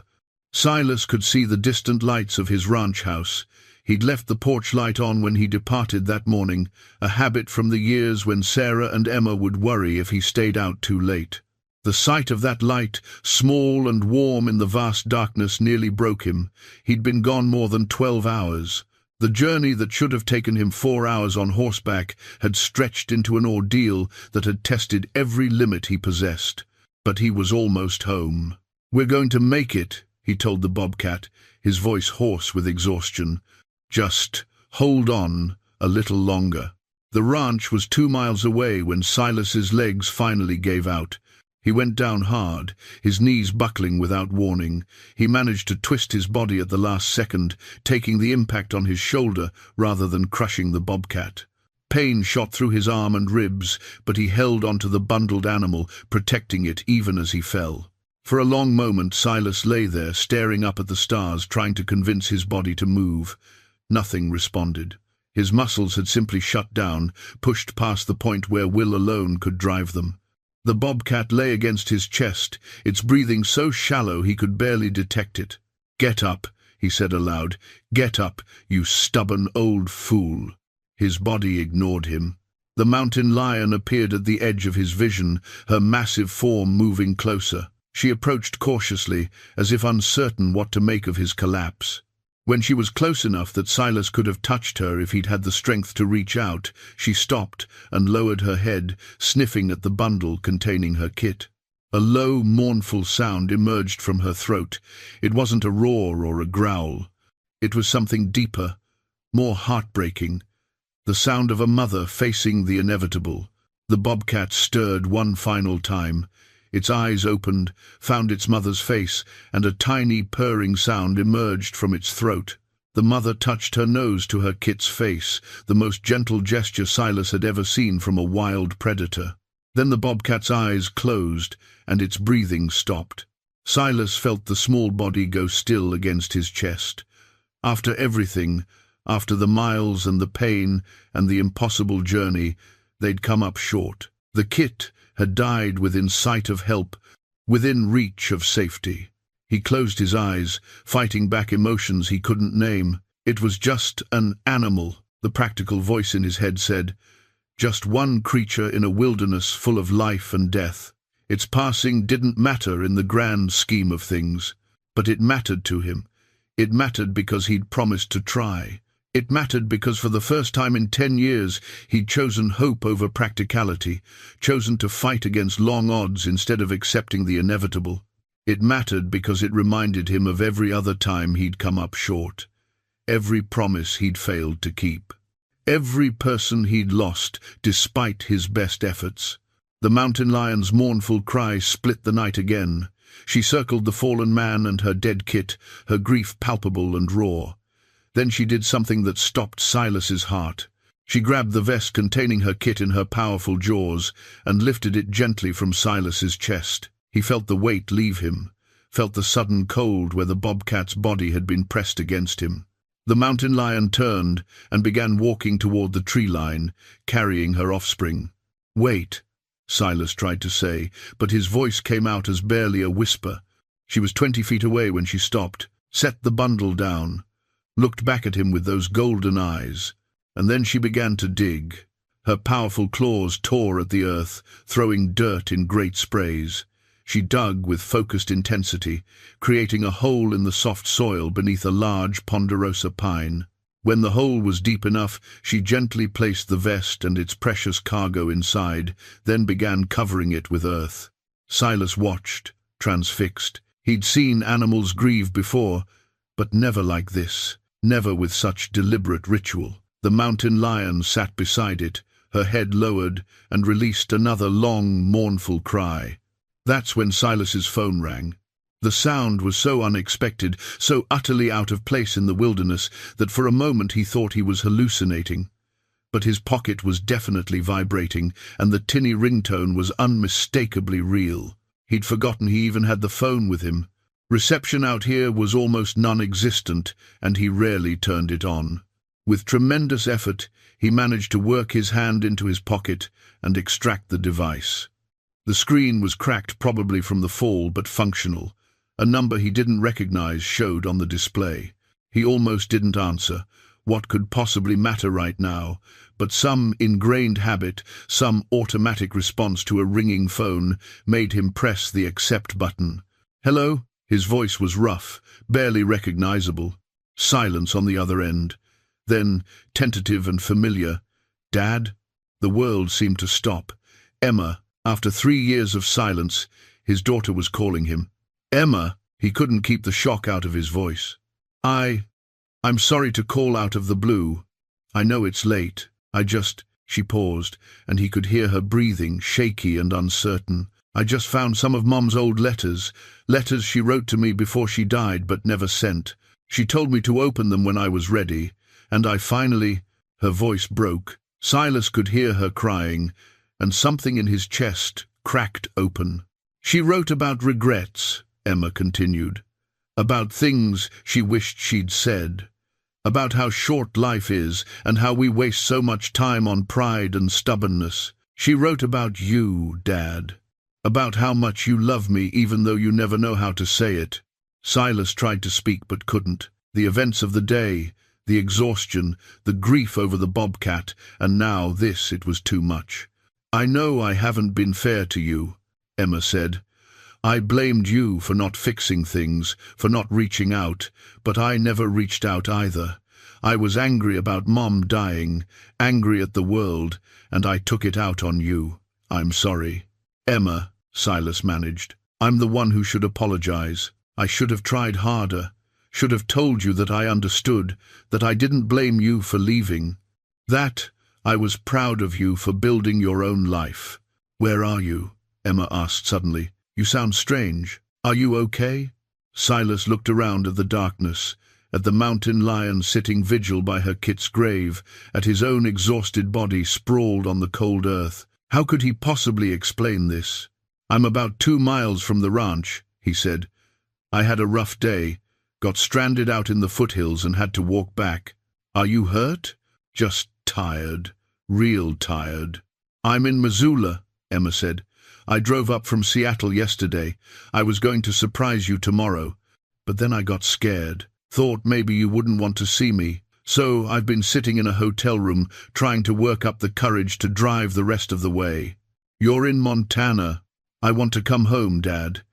Silas could see the distant lights of his ranch house. He'd left the porch light on when he departed that morning, a habit from the years when Sarah and Emma would worry if he stayed out too late. The sight of that light, small and warm in the vast darkness, nearly broke him. He'd been gone more than 12 hours. The journey that should have taken him 4 hours on horseback had stretched into an ordeal that had tested every limit he possessed. But he was almost home. "We're going to make it," he told the bobcat, his voice hoarse with exhaustion. "Just hold on a little longer." The ranch was 2 miles away when Silas's legs finally gave out. He went down hard, his knees buckling without warning. He managed to twist his body at the last second, taking the impact on his shoulder rather than crushing the bobcat. Pain shot through his arm and ribs, but he held onto the bundled animal, protecting it even as he fell. For a long moment Silas lay there, staring up at the stars, trying to convince his body to move. Nothing responded. His muscles had simply shut down, pushed past the point where will alone could drive them. The bobcat lay against his chest, its breathing so shallow he could barely detect it. "Get up," he said aloud. "Get up, you stubborn old fool." His body ignored him. The mountain lion appeared at the edge of his vision, her massive form moving closer. She approached cautiously, as if uncertain what to make of his collapse. When she was close enough that Silas could have touched her if he'd had the strength to reach out, she stopped and lowered her head, sniffing at the bundle containing her kit. A low, mournful sound emerged from her throat. It wasn't a roar or a growl. It was something deeper, more heartbreaking. The sound of a mother facing the inevitable. The bobcat stirred one final time. Its eyes opened, found its mother's face, and a tiny purring sound emerged from its throat. The mother touched her nose to her kit's face, the most gentle gesture Silas had ever seen from a wild predator. Then the bobcat's eyes closed, and its breathing stopped. Silas felt the small body go still against his chest. After everything, after the miles and the pain and the impossible journey, they'd come up short. The kit had died within sight of help, within reach of safety. He closed his eyes, fighting back emotions he couldn't name. It was just an animal, the practical voice in his head said. Just one creature in a wilderness full of life and death. Its passing didn't matter in the grand scheme of things, but it mattered to him. It mattered because he'd promised to try. It mattered because for the first time in 10 years he'd chosen hope over practicality, chosen to fight against long odds instead of accepting the inevitable. It mattered because it reminded him of every other time he'd come up short, every promise he'd failed to keep, every person he'd lost despite his best efforts. The mountain lion's mournful cry split the night again. She circled the fallen man and her dead kit, her grief palpable and raw. Then she did something that stopped Silas's heart. She grabbed the vest containing her kit in her powerful jaws and lifted it gently from Silas's chest. He felt the weight leave him, felt the sudden cold where the bobcat's body had been pressed against him. The mountain lion turned and began walking toward the tree line, carrying her offspring. "Wait," Silas tried to say, but his voice came out as barely a whisper. She was 20 feet away when she stopped, set the bundle down, looked back at him with those golden eyes, and then she began to dig. Her powerful claws tore at the earth, throwing dirt in great sprays. She dug with focused intensity, creating a hole in the soft soil beneath a large ponderosa pine. When the hole was deep enough, she gently placed the vest and its precious cargo inside, then began covering it with earth. Silas watched, transfixed. He'd seen animals grieve before, but never like this. Never with such deliberate ritual. The mountain lion sat beside it, her head lowered, and released another long, mournful cry. That's when Silas's phone rang. The sound was so unexpected, so utterly out of place in the wilderness, that for a moment he thought he was hallucinating. But his pocket was definitely vibrating, and the tinny ringtone was unmistakably real. He'd forgotten he even had the phone with him. Reception out here was almost non-existent, and he rarely turned it on. With tremendous effort, he managed to work his hand into his pocket and extract the device. The screen was cracked, probably from the fall, but functional. A number he didn't recognize showed on the display. He almost didn't answer. What could possibly matter right now? But some ingrained habit, some automatic response to a ringing phone, made him press the accept button. "Hello?" His voice was rough, barely recognizable. Silence on the other end. Then, tentative and familiar, "Dad?" The world seemed to stop. Emma. After 3 years of silence, his daughter was calling him. "Emma!" He couldn't keep the shock out of his voice. I'm sorry to call out of the blue. I know it's late. She paused, and he could hear her breathing, shaky and uncertain. "I just found some of Mom's old letters she wrote to me before she died but never sent. She told me to open them when I was ready, and I finally—" Her voice broke. Silas could hear her crying, and something in his chest cracked open. "She wrote about regrets," Emma continued. "About things she wished she'd said. About how short life is and how we waste so much time on pride and stubbornness. She wrote about you, Dad. About how much you love me even though you never know how to say it." Silas tried to speak but couldn't. The events of the day, the exhaustion, the grief over the bobcat, and now this, it was too much. "I know I haven't been fair to you," Emma said. "I blamed you for not fixing things, for not reaching out, but I never reached out either. I was angry about Mom dying, angry at the world, and I took it out on you. I'm sorry." "Emma," Silas managed, "I'm the one who should apologize. I should have tried harder, should have told you that I understood, that I didn't blame you for leaving. That I was proud of you for building your own life." "Where are you?" Emma asked suddenly. "You sound strange. Are you okay?" Silas looked around at the darkness, at the mountain lion sitting vigil by her kit's grave, at his own exhausted body sprawled on the cold earth. How could he possibly explain this? "I'm about 2 miles from the ranch," he said. "I had a rough day, got stranded out in the foothills and had to walk back." "Are you hurt?" "Just tired, real tired." "I'm in Missoula," Emma said. "I drove up from Seattle yesterday. I was going to surprise you tomorrow, but then I got scared. Thought maybe you wouldn't want to see me. So I've been sitting in a hotel room trying to work up the courage to drive the rest of the way." "You're in Montana." "I want to come home, Dad.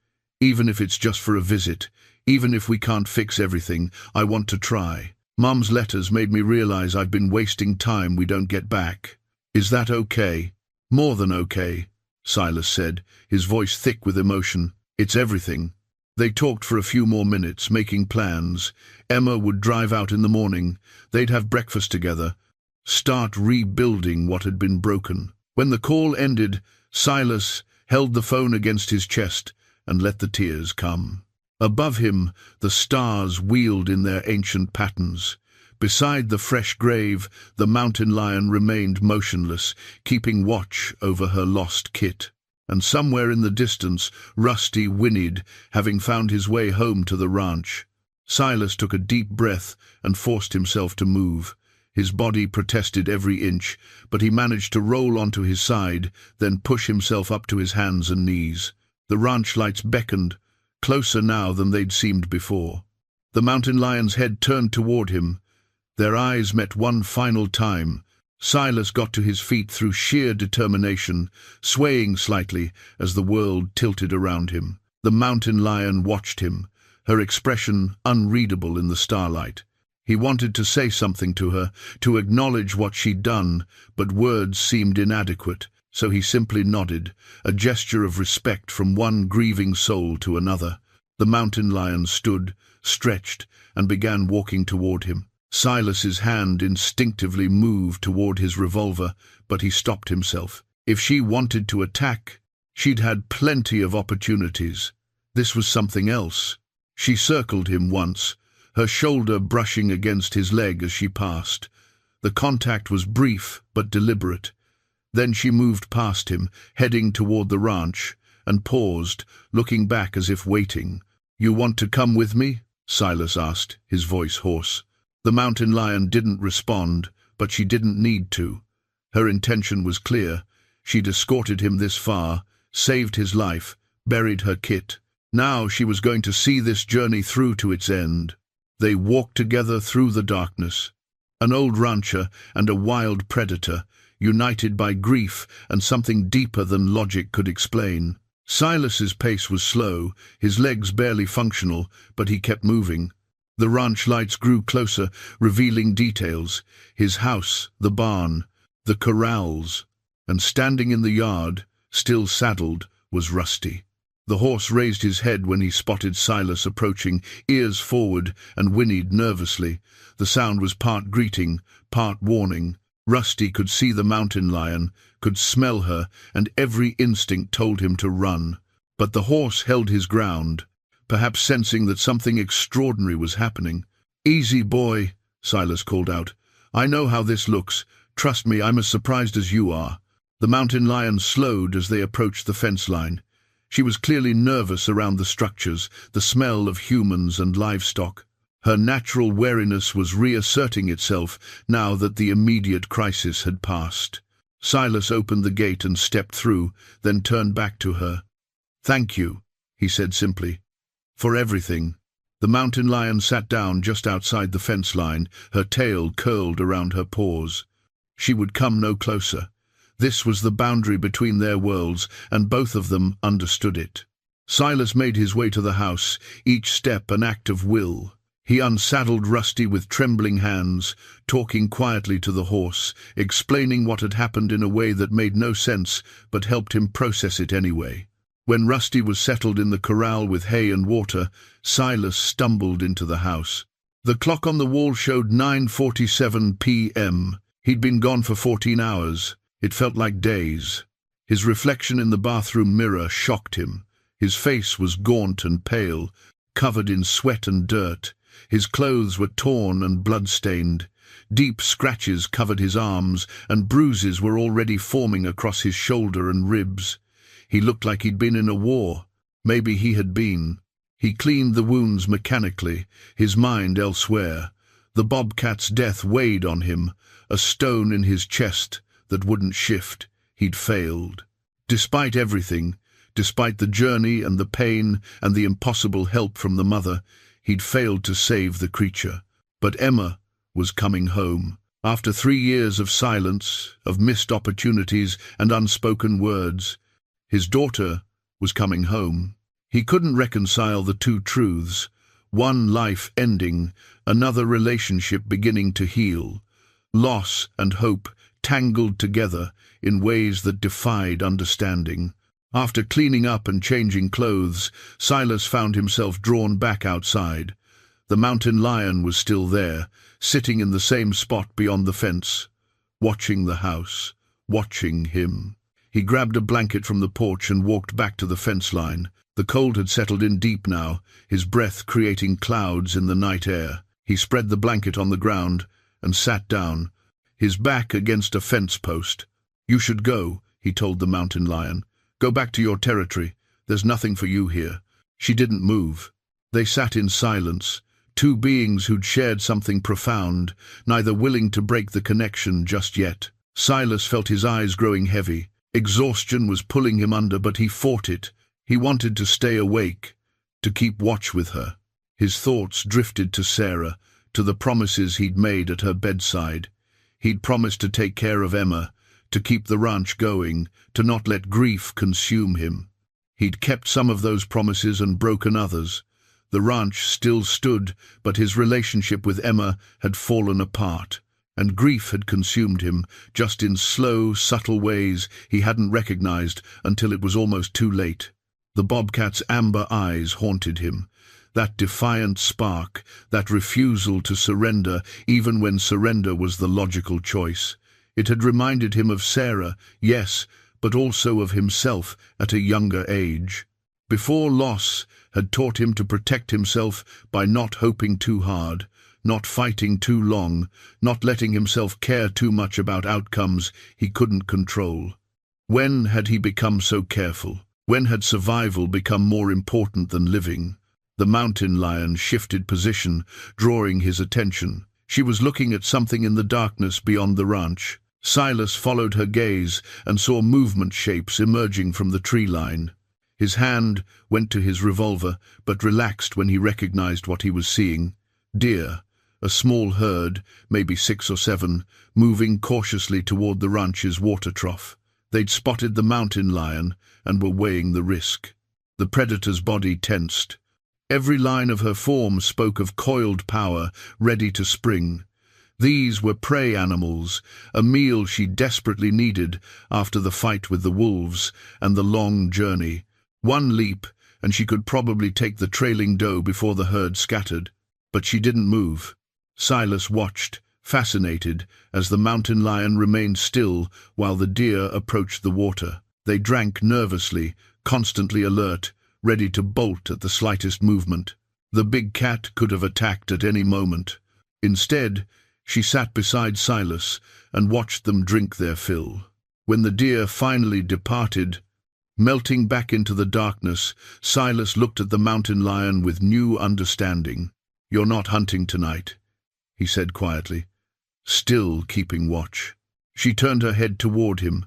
Even if it's just for a visit, even if we can't fix everything, I want to try. Mom's letters made me realize I've been wasting time we don't get back." "Is that okay?" "More than okay," Silas said, his voice thick with emotion. "It's everything." They talked for a few more minutes, making plans. Emma would drive out in the morning. They'd have breakfast together, start rebuilding what had been broken. When the call ended, Silas held the phone against his chest and let the tears come. Above him, the stars wheeled in their ancient patterns. Beside the fresh grave, the mountain lion remained motionless, keeping watch over her lost kit. And somewhere in the distance, Rusty whinnied, having found his way home to the ranch. Silas took a deep breath and forced himself to move. His body protested every inch, but he managed to roll onto his side, then push himself up to his hands and knees. The ranch lights beckoned, closer now than they'd seemed before. The mountain lion's head turned toward him. Their eyes met one final time. Silas got to his feet through sheer determination, swaying slightly as the world tilted around him. The mountain lion watched him, her expression unreadable in the starlight. He wanted to say something to her, to acknowledge what she'd done, but words seemed inadequate, so he simply nodded, a gesture of respect from one grieving soul to another. The mountain lion stood, stretched, and began walking toward him. Silas's hand instinctively moved toward his revolver, but he stopped himself. If she wanted to attack, she'd had plenty of opportunities. This was something else. She circled him once, her shoulder brushing against his leg as she passed. The contact was brief but deliberate. Then she moved past him, heading toward the ranch, and paused, looking back as if waiting. "You want to come with me?" Silas asked, his voice hoarse. The mountain lion didn't respond, but she didn't need to. Her intention was clear. She'd escorted him this far, saved his life, buried her kit. Now she was going to see this journey through to its end. They walked together through the darkness. An old rancher and a wild predator, united by grief and something deeper than logic could explain. Silas's pace was slow, his legs barely functional, but he kept moving. The ranch lights grew closer, revealing details: his house, the barn, the corrals, and standing in the yard, still saddled, was Rusty. The horse raised his head when he spotted Silas approaching, ears forward, and whinnied nervously. The sound was part greeting, part warning. Rusty could see the mountain lion, could smell her, and every instinct told him to run. But the horse held his ground, perhaps sensing that something extraordinary was happening. "Easy, boy," Silas called out. "I know how this looks. Trust me, I'm as surprised as you are." The mountain lion slowed as they approached the fence line. She was clearly nervous around the structures, the smell of humans and livestock. Her natural wariness was reasserting itself now that the immediate crisis had passed. Silas opened the gate and stepped through, then turned back to her. "Thank you," he said simply, "for everything." The mountain lion sat down just outside the fence line, her tail curled around her paws. She would come no closer. This was the boundary between their worlds, and both of them understood it. Silas made his way to the house, each step an act of will. He unsaddled Rusty with trembling hands, talking quietly to the horse, explaining what had happened in a way that made no sense, but helped him process it anyway. When Rusty was settled in the corral with hay and water, Silas stumbled into the house. The clock on the wall showed 9:47 p.m. He'd been gone for 14 hours. It felt like days. His reflection in the bathroom mirror shocked him. His face was gaunt and pale, covered in sweat and dirt. His clothes were torn and blood-stained. Deep scratches covered his arms, and bruises were already forming across his shoulder and ribs. He looked like he'd been in a war. Maybe he had been. He cleaned the wounds mechanically, his mind elsewhere. The bobcat's death weighed on him, a stone in his chest that wouldn't shift. He'd failed. Despite everything, despite the journey and the pain and the impossible help from the mother, he'd failed to save the creature. But Emma was coming home. After 3 years of silence, of missed opportunities and unspoken words, his daughter was coming home. He couldn't reconcile the two truths: one life ending, another relationship beginning to heal. Loss and hope tangled together in ways that defied understanding. After cleaning up and changing clothes, Silas found himself drawn back outside. The mountain lion was still there, sitting in the same spot beyond the fence, watching the house, watching him. He grabbed a blanket from the porch and walked back to the fence line. The cold had settled in deep now, his breath creating clouds in the night air. He spread the blanket on the ground and sat down, his back against a fence post. "You should go," he told the mountain lion. "Go back to your territory. There's nothing for you here." She didn't move. They sat in silence, two beings who'd shared something profound, neither willing to break the connection just yet. Silas felt his eyes growing heavy. Exhaustion was pulling him under, but he fought it. He wanted to stay awake, to keep watch with her. His thoughts drifted to Sarah, to the promises he'd made at her bedside. He'd promised to take care of Emma, to keep the ranch going, to not let grief consume him. He'd kept some of those promises and broken others. The ranch still stood, but his relationship with Emma had fallen apart, and grief had consumed him, just in slow, subtle ways he hadn't recognized until it was almost too late. The bobcat's amber eyes haunted him. That defiant spark, that refusal to surrender, even when surrender was the logical choice. It had reminded him of Sarah, yes, but also of himself at a younger age. Before loss had taught him to protect himself by not hoping too hard, not fighting too long, not letting himself care too much about outcomes he couldn't control. When had he become so careful? When had survival become more important than living? The mountain lion shifted position, drawing his attention. She was looking at something in the darkness beyond the ranch. Silas followed her gaze and saw movement shapes emerging from the tree line. His hand went to his revolver, but relaxed when he recognized what he was seeing. Deer, a small herd, maybe 6 or 7, moving cautiously toward the ranch's water trough. They'd spotted the mountain lion and were weighing the risk. The predator's body tensed. Every line of her form spoke of coiled power, ready to spring. These were prey animals, a meal she desperately needed after the fight with the wolves and the long journey. One leap, and she could probably take the trailing doe before the herd scattered. But she didn't move. Silas watched, fascinated, as the mountain lion remained still while the deer approached the water. They drank nervously, constantly alert, ready to bolt at the slightest movement. The big cat could have attacked at any moment. Instead, she sat beside Silas and watched them drink their fill. When the deer finally departed, melting back into the darkness, Silas looked at the mountain lion with new understanding. "You're not hunting tonight," he said quietly, still keeping watch. She turned her head toward him,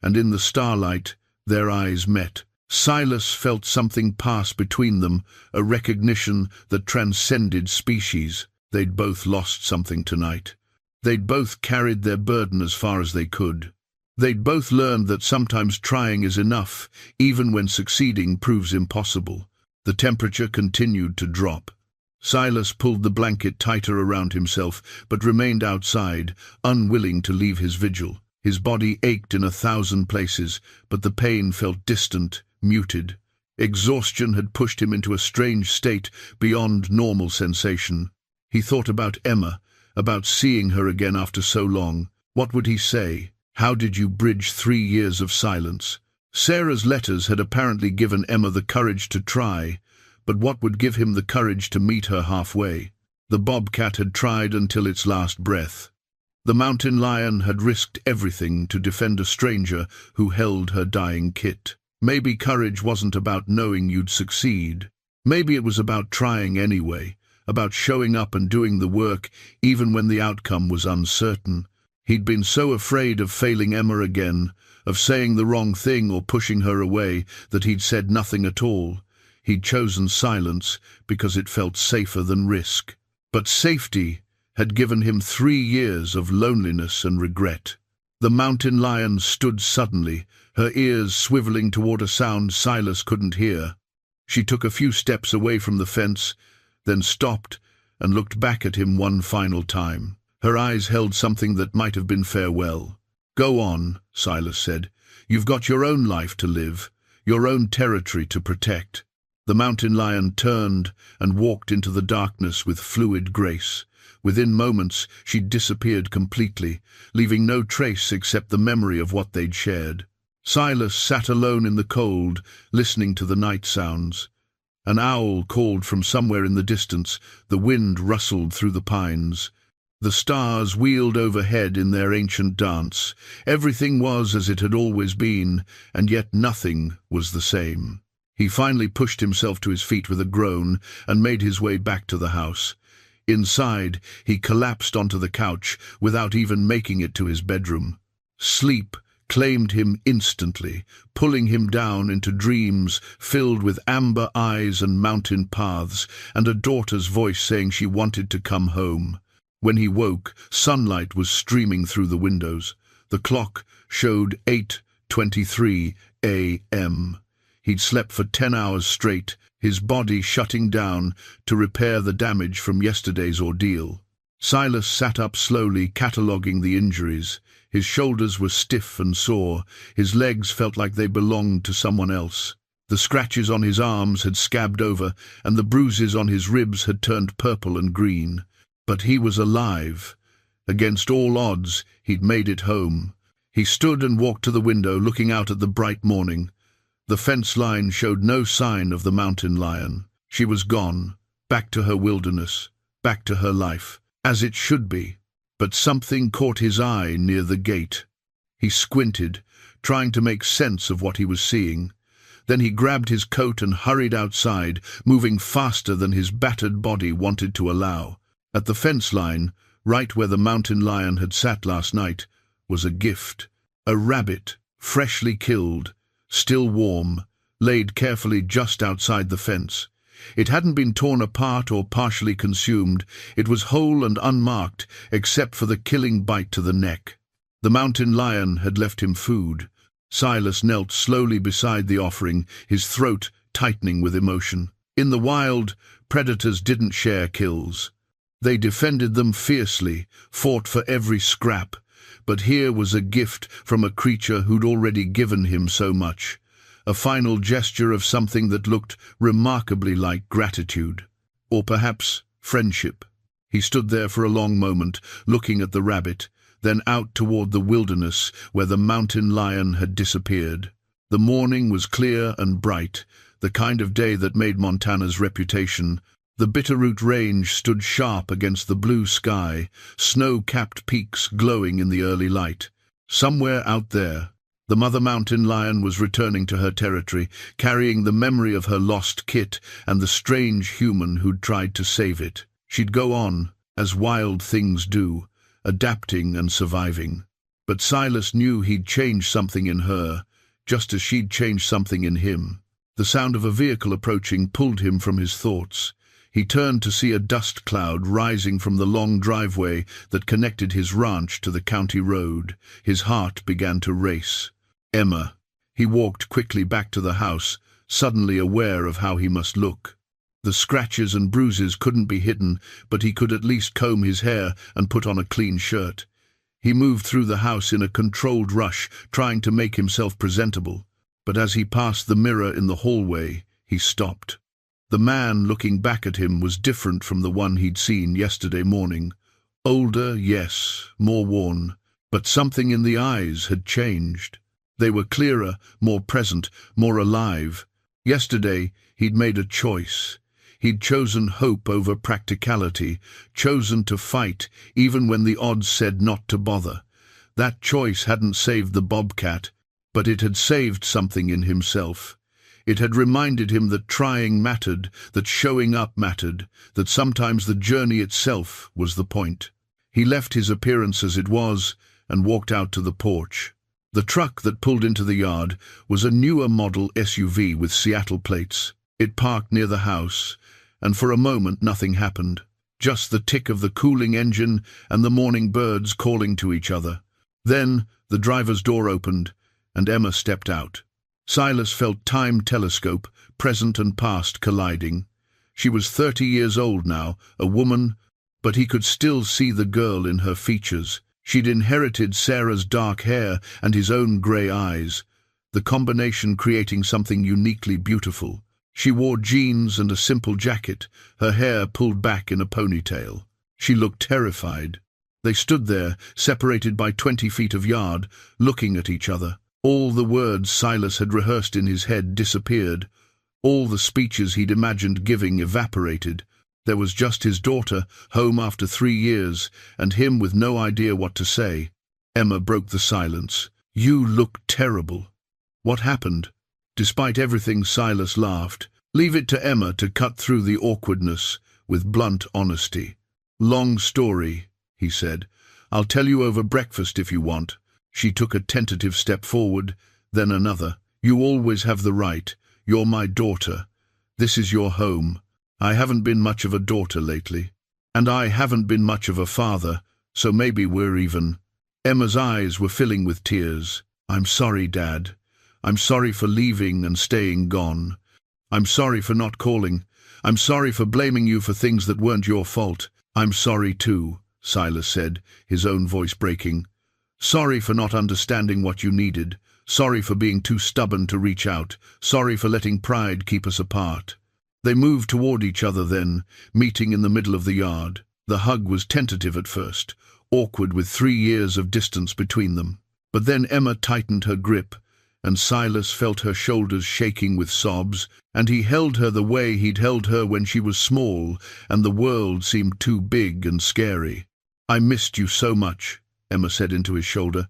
and in the starlight, their eyes met. Silas felt something pass between them, a recognition that transcended species. They'd both lost something tonight. They'd both carried their burden as far as they could. They'd both learned that sometimes trying is enough, even when succeeding proves impossible. The temperature continued to drop. Silas pulled the blanket tighter around himself, but remained outside, unwilling to leave his vigil. His body ached in 1,000 places, but the pain felt distant, muted. Exhaustion had pushed him into a strange state beyond normal sensation. He thought about Emma, about seeing her again after so long. What would he say? How did you bridge 3 years of silence? Sarah's letters had apparently given Emma the courage to try, but what would give him the courage to meet her halfway? The bobcat had tried until its last breath. The mountain lion had risked everything to defend a stranger who held her dying kit. Maybe courage wasn't about knowing you'd succeed. Maybe it was about trying anyway, about showing up and doing the work even when the outcome was uncertain. He'd been so afraid of failing Emma again, of saying the wrong thing or pushing her away, that he'd said nothing at all. He'd chosen silence because it felt safer than risk. But safety had given him 3 years of loneliness and regret. The mountain lion stood suddenly, her ears swiveling toward a sound Silas couldn't hear. She took a few steps away from the fence, then stopped and looked back at him one final time. Her eyes held something that might have been farewell. "Go on," Silas said. "You've got your own life to live, your own territory to protect." The mountain lion turned and walked into the darkness with fluid grace. Within moments, she'd disappeared completely, leaving no trace except the memory of what they'd shared. Silas sat alone in the cold, listening to the night sounds. An owl called from somewhere in the distance, the wind rustled through the pines. The stars wheeled overhead in their ancient dance. Everything was as it had always been, and yet nothing was the same. He finally pushed himself to his feet with a groan and made his way back to the house. Inside, he collapsed onto the couch without even making it to his bedroom. Sleep claimed him instantly, pulling him down into dreams filled with amber eyes and mountain paths, and a daughter's voice saying she wanted to come home. When he woke, sunlight was streaming through the windows. The clock showed 8:23 a.m. He'd slept for 10 hours straight, his body shutting down to repair the damage from yesterday's ordeal. Silas sat up slowly, cataloguing the injuries. His shoulders were stiff and sore, his legs felt like they belonged to someone else. The scratches on his arms had scabbed over, and the bruises on his ribs had turned purple and green. But he was alive. Against all odds, he'd made it home. He stood and walked to the window, looking out at the bright morning. The fence line showed no sign of the mountain lion. She was gone, back to her wilderness, back to her life, as it should be. But something caught his eye near the gate. He squinted, trying to make sense of what he was seeing. Then he grabbed his coat and hurried outside, moving faster than his battered body wanted to allow. At the fence line, Right where the mountain lion had sat last night was a gift. A rabbit, freshly killed, still warm, laid carefully just outside the fence. It hadn't been torn apart or partially consumed. It was whole and unmarked, except for the killing bite to the neck. The mountain lion had left him food. Silas knelt slowly beside the offering, his throat tightening with emotion. In the wild, predators didn't share kills. They defended them fiercely, fought for every scrap. But here was a gift from a creature who'd already given him so much. A final gesture of something that looked remarkably like gratitude. Or perhaps friendship. He stood there for a long moment, looking at the rabbit, then out toward the wilderness where the mountain lion had disappeared. The morning was clear and bright, the kind of day that made Montana's reputation. The Bitterroot Range stood sharp against the blue sky, snow-capped peaks glowing in the early light. Somewhere out there, the mother mountain lion was returning to her territory, carrying the memory of her lost kit and the strange human who'd tried to save it. She'd go on, as wild things do, adapting and surviving. But Silas knew he'd changed something in her, just as she'd changed something in him. The sound of a vehicle approaching pulled him from his thoughts. He turned to see a dust cloud rising from the long driveway that connected his ranch to the county road. His heart began to race. Emma. He walked quickly back to the house, suddenly aware of how he must look. The scratches and bruises couldn't be hidden, but he could at least comb his hair and put on a clean shirt. He moved through the house in a controlled rush, trying to make himself presentable. But as he passed the mirror in the hallway, he stopped. The man looking back at him was different from the one he'd seen yesterday morning. Older, yes, more worn, but something in the eyes had changed. They were clearer, more present, more alive. Yesterday, he'd made a choice. He'd chosen hope over practicality, chosen to fight, even when the odds said not to bother. That choice hadn't saved the bobcat, but it had saved something in himself. It had reminded him that trying mattered, that showing up mattered, that sometimes the journey itself was the point. He left his appearance as it was and walked out to the porch. The truck that pulled into the yard was a newer model SUV with Seattle plates. It parked near the house, and for a moment nothing happened. Just the tick of the cooling engine and the morning birds calling to each other. Then the driver's door opened, and Emma stepped out. Silas felt time telescope, present and past colliding. She was 30 years old now, a woman, but he could still see the girl in her features. She'd inherited Sarah's dark hair and his own grey eyes, the combination creating something uniquely beautiful. She wore jeans and a simple jacket, her hair pulled back in a ponytail. She looked terrified. They stood there, separated by 20 feet of yard, looking at each other. All the words Silas had rehearsed in his head disappeared. All the speeches he'd imagined giving evaporated. There was just his daughter, home after 3 years, and him with no idea what to say. Emma broke the silence. "You look terrible." "What happened?" Despite everything, Silas laughed. Leave it to Emma to cut through the awkwardness with blunt honesty. "Long story," he said. "I'll tell you over breakfast if you want." She took a tentative step forward, then another. "You always have the right. You're my daughter. This is your home. I haven't been much of a daughter lately. And I haven't been much of a father, so maybe we're even." Emma's eyes were filling with tears. "I'm sorry, Dad. I'm sorry for leaving and staying gone. I'm sorry for not calling. I'm sorry for blaming you for things that weren't your fault." "I'm sorry too," Silas said, his own voice breaking. "Sorry for not understanding what you needed. Sorry for being too stubborn to reach out. Sorry for letting pride keep us apart." They moved toward each other then, meeting in the middle of the yard. The hug was tentative at first, awkward with 3 years of distance between them. But then Emma tightened her grip, and Silas felt her shoulders shaking with sobs, and he held her the way he'd held her when she was small, and the world seemed too big and scary. "I missed you so much," Emma said into his shoulder.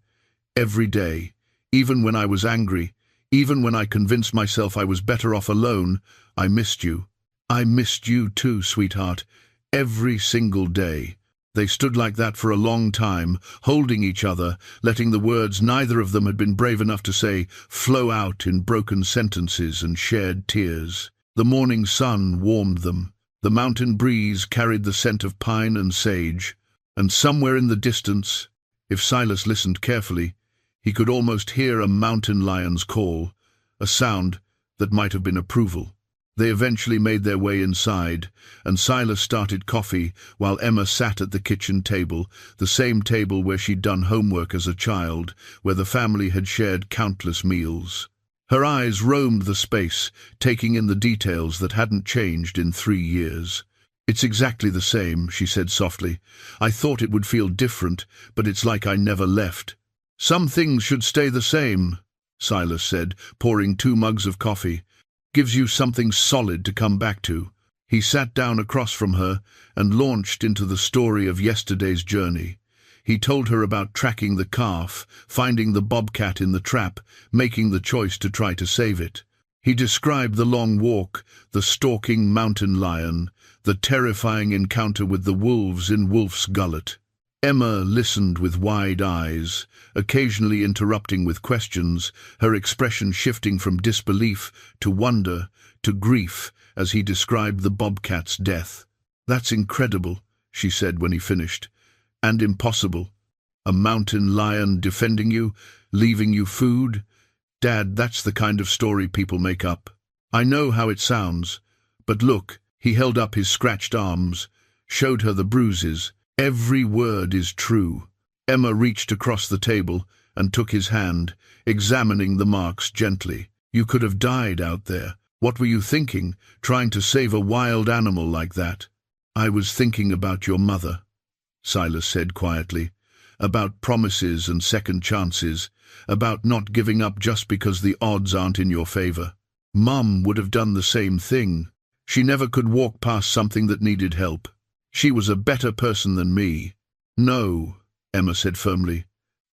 "Every day, even when I was angry, even when I convinced myself I was better off alone, I missed you." "I missed you too, sweetheart, every single day." They stood like that for a long time, holding each other, letting the words neither of them had been brave enough to say flow out in broken sentences and shared tears. The morning sun warmed them. The mountain breeze carried the scent of pine and sage, and somewhere in the distance, if Silas listened carefully, he could almost hear a mountain lion's call, a sound that might have been approval. They eventually made their way inside, and Silas started coffee while Emma sat at the kitchen table, the same table where she'd done homework as a child, where the family had shared countless meals. Her eyes roamed the space, taking in the details that hadn't changed in 3 years. "It's exactly the same," she said softly. "I thought it would feel different, but it's like I never left." "Some things should stay the same," Silas said, pouring 2 mugs of coffee. "Gives you something solid to come back to." He sat down across from her and launched into the story of yesterday's journey. He told her about tracking the calf, finding the bobcat in the trap, making the choice to try to save it. He described the long walk, the stalking mountain lion, the terrifying encounter with the wolves in Wolf's Gullet. Emma listened with wide eyes, occasionally interrupting with questions, her expression shifting from disbelief to wonder to grief as he described the bobcat's death. "That's incredible," she said when he finished. "And impossible. A mountain lion defending you, leaving you food. Dad, that's the kind of story people make up. I know how it sounds, but look," he held up his scratched arms, showed her the bruises. "Every word is true." Emma reached across the table and took his hand, examining the marks gently. "You could have died out there. What were you thinking, trying to save a wild animal like that?" "I was thinking about your mother," Silas said quietly, "about promises and second chances, about not giving up just because the odds aren't in your favor. Mum would have done the same thing. She never could walk past something that needed help. She was a better person than me." "No," Emma said firmly.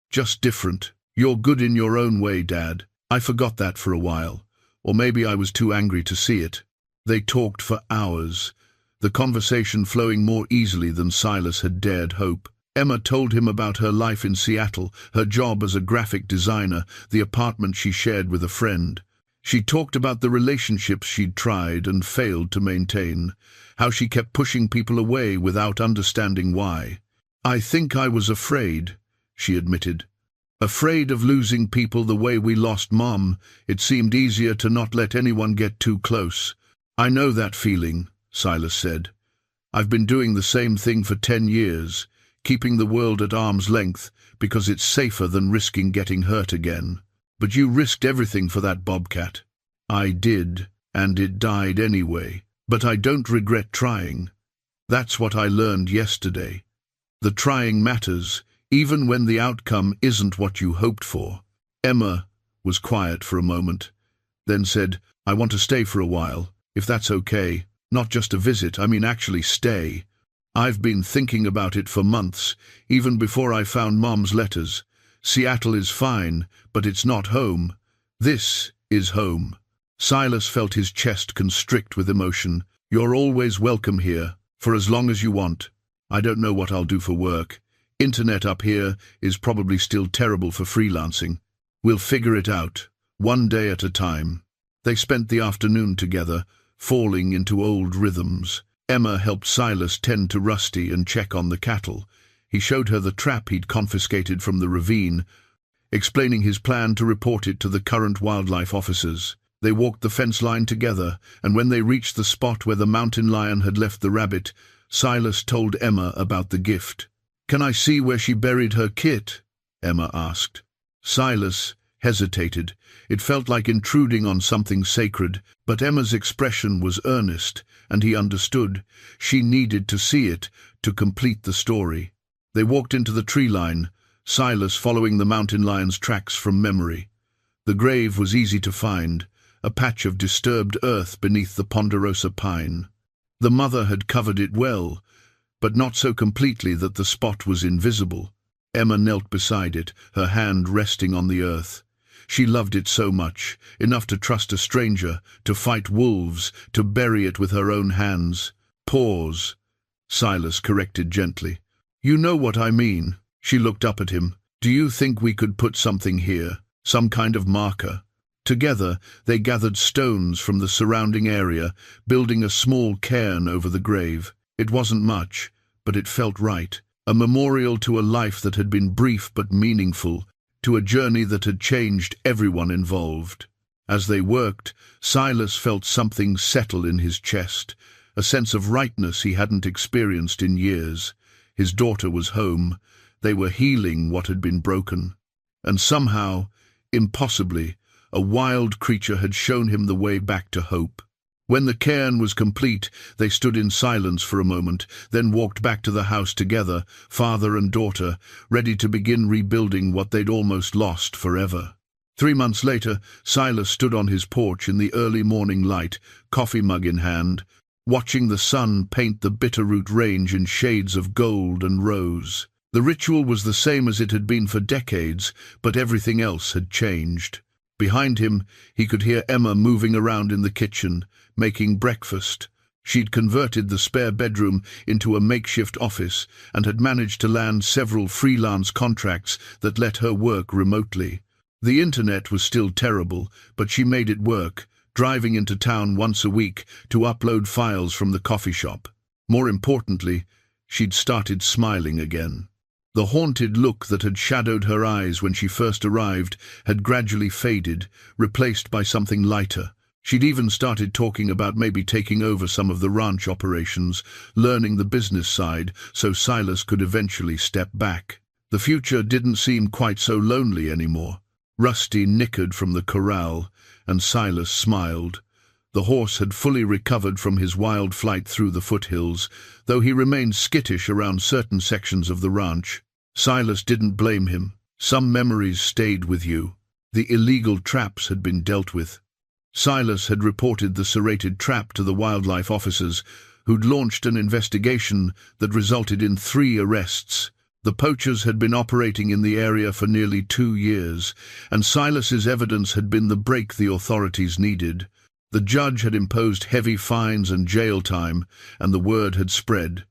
"Just different. You're good in your own way, Dad. I forgot that for a while. Or maybe I was too angry to see it." They talked for hours, the conversation flowing more easily than Silas had dared hope. Emma told him about her life in Seattle, her job as a graphic designer, the apartment she shared with a friend. She talked about the relationships she'd tried and failed to maintain, how she kept pushing people away without understanding why. "I think I was afraid," she admitted. "Afraid of losing people the way we lost Mom. It seemed easier to not let anyone get too close." "I know that feeling," Silas said. "I've been doing the same thing for 10 years, keeping the world at arm's length because it's safer than risking getting hurt again. But you risked everything for that bobcat." "I did, and it died anyway. But I don't regret trying. That's what I learned yesterday. The trying matters, even when the outcome isn't what you hoped for." Emma was quiet for a moment, then said, "I want to stay for a while, if that's okay. Not just a visit, I mean actually stay. I've been thinking about it for months, even before I found Mom's letters. Seattle is fine, but it's not home. This is home." Silas felt his chest constrict with emotion. "You're always welcome here, for as long as you want. I don't know what I'll do for work. Internet up here is probably still terrible for freelancing. We'll figure it out, one day at a time." They spent the afternoon together, falling into old rhythms. Emma helped Silas tend to Rusty and check on the cattle. He showed her the trap he'd confiscated from the ravine, explaining his plan to report it to the current wildlife officers. They walked the fence line together, and when they reached the spot where the mountain lion had left the rabbit, Silas told Emma about the gift. "Can I see where she buried her kit?" Emma asked. Silas hesitated. It felt like intruding on something sacred, but Emma's expression was earnest, and he understood. She needed to see it to complete the story. They walked into the tree line, Silas following the mountain lion's tracks from memory. The grave was easy to find, a patch of disturbed earth beneath the ponderosa pine. The mother had covered it well, but not so completely that the spot was invisible. Emma knelt beside it, her hand resting on the earth. She loved it so much, enough to trust a stranger, to fight wolves, to bury it with her own hands. "Pause," Silas corrected gently. You know what I mean. She looked up at him. Do you think we could put something here? Some kind of marker? Together, they gathered stones from the surrounding area, building a small cairn over the grave. It wasn't much, but it felt right. A memorial to a life that had been brief but meaningful, to a journey that had changed everyone involved. As they worked, Silas felt something settle in his chest, a sense of rightness he hadn't experienced in years. His daughter was home. They were healing what had been broken. And somehow, impossibly, a wild creature had shown him the way back to hope. When the cairn was complete, they stood in silence for a moment, then walked back to the house together, father and daughter, ready to begin rebuilding what they'd almost lost forever. 3 months later, Silas stood on his porch in the early morning light, coffee mug in hand, watching the sun paint the Bitterroot Range in shades of gold and rose. The ritual was the same as it had been for decades, but everything else had changed. Behind him, he could hear Emma moving around in the kitchen, making breakfast. She'd converted the spare bedroom into a makeshift office and had managed to land several freelance contracts that let her work remotely. The internet was still terrible, but she made it work, driving into town once a week to upload files from the coffee shop. More importantly, she'd started smiling again. The haunted look that had shadowed her eyes when she first arrived had gradually faded, replaced by something lighter. She'd even started talking about maybe taking over some of the ranch operations, learning the business side so Silas could eventually step back. The future didn't seem quite so lonely anymore. Rusty nickered from the corral, and Silas smiled. The horse had fully recovered from his wild flight through the foothills, though he remained skittish around certain sections of the ranch. Silas didn't blame him. Some memories stayed with you. The illegal traps had been dealt with. Silas had reported the serrated trap to the wildlife officers, who'd launched an investigation that resulted in 3 arrests. The poachers had been operating in the area for nearly 2 years, and Silas's evidence had been the break the authorities needed. The judge had imposed heavy fines and jail time, and the word had spread.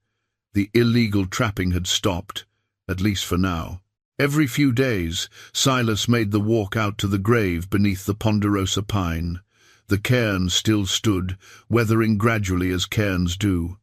The illegal trapping had stopped, at least for now. Every few days, Silas made the walk out to the grave beneath the ponderosa pine. The cairn still stood, weathering gradually as cairns do.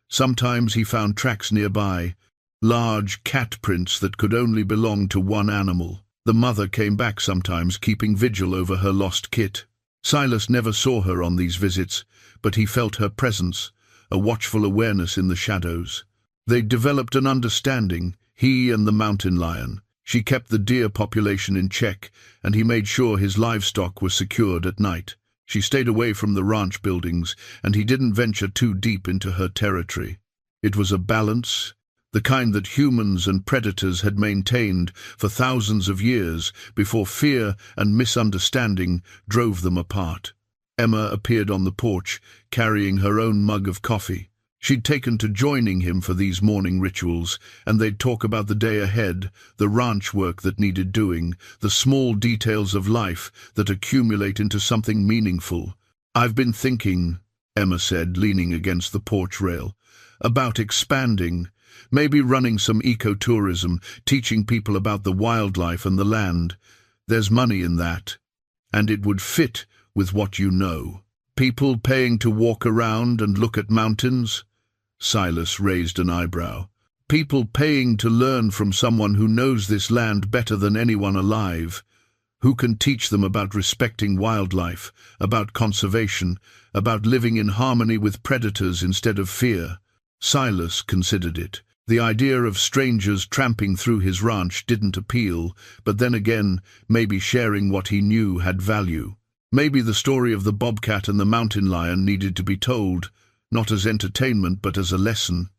Sometimes he found tracks nearby, large cat prints that could only belong to one animal. The mother came back sometimes, keeping vigil over her lost kit. Silas never saw her on these visits, but he felt her presence, a watchful awareness in the shadows. They'd developed an understanding, he and the mountain lion. She kept the deer population in check, and he made sure his livestock was secured at night. She stayed away from the ranch buildings, and he didn't venture too deep into her territory. It was a balance, the kind that humans and predators had maintained for thousands of years before fear and misunderstanding drove them apart. Emma appeared on the porch, carrying her own mug of coffee. She'd taken to joining him for these morning rituals, and they'd talk about the day ahead, the ranch work that needed doing, the small details of life that accumulate into something meaningful. "I've been thinking," Emma said, leaning against the porch rail, "about expanding, maybe running some ecotourism, teaching people about the wildlife and the land. There's money in that, and it would fit with what you know. People paying to walk around and look at mountains?" Silas raised an eyebrow. "People paying to learn from someone who knows this land better than anyone alive, who can teach them about respecting wildlife, about conservation, about living in harmony with predators instead of fear." Silas considered it. The idea of strangers tramping through his ranch didn't appeal, but then again, maybe sharing what he knew had value. Maybe the story of the bobcat and the mountain lion needed to be told, not as entertainment but as a lesson.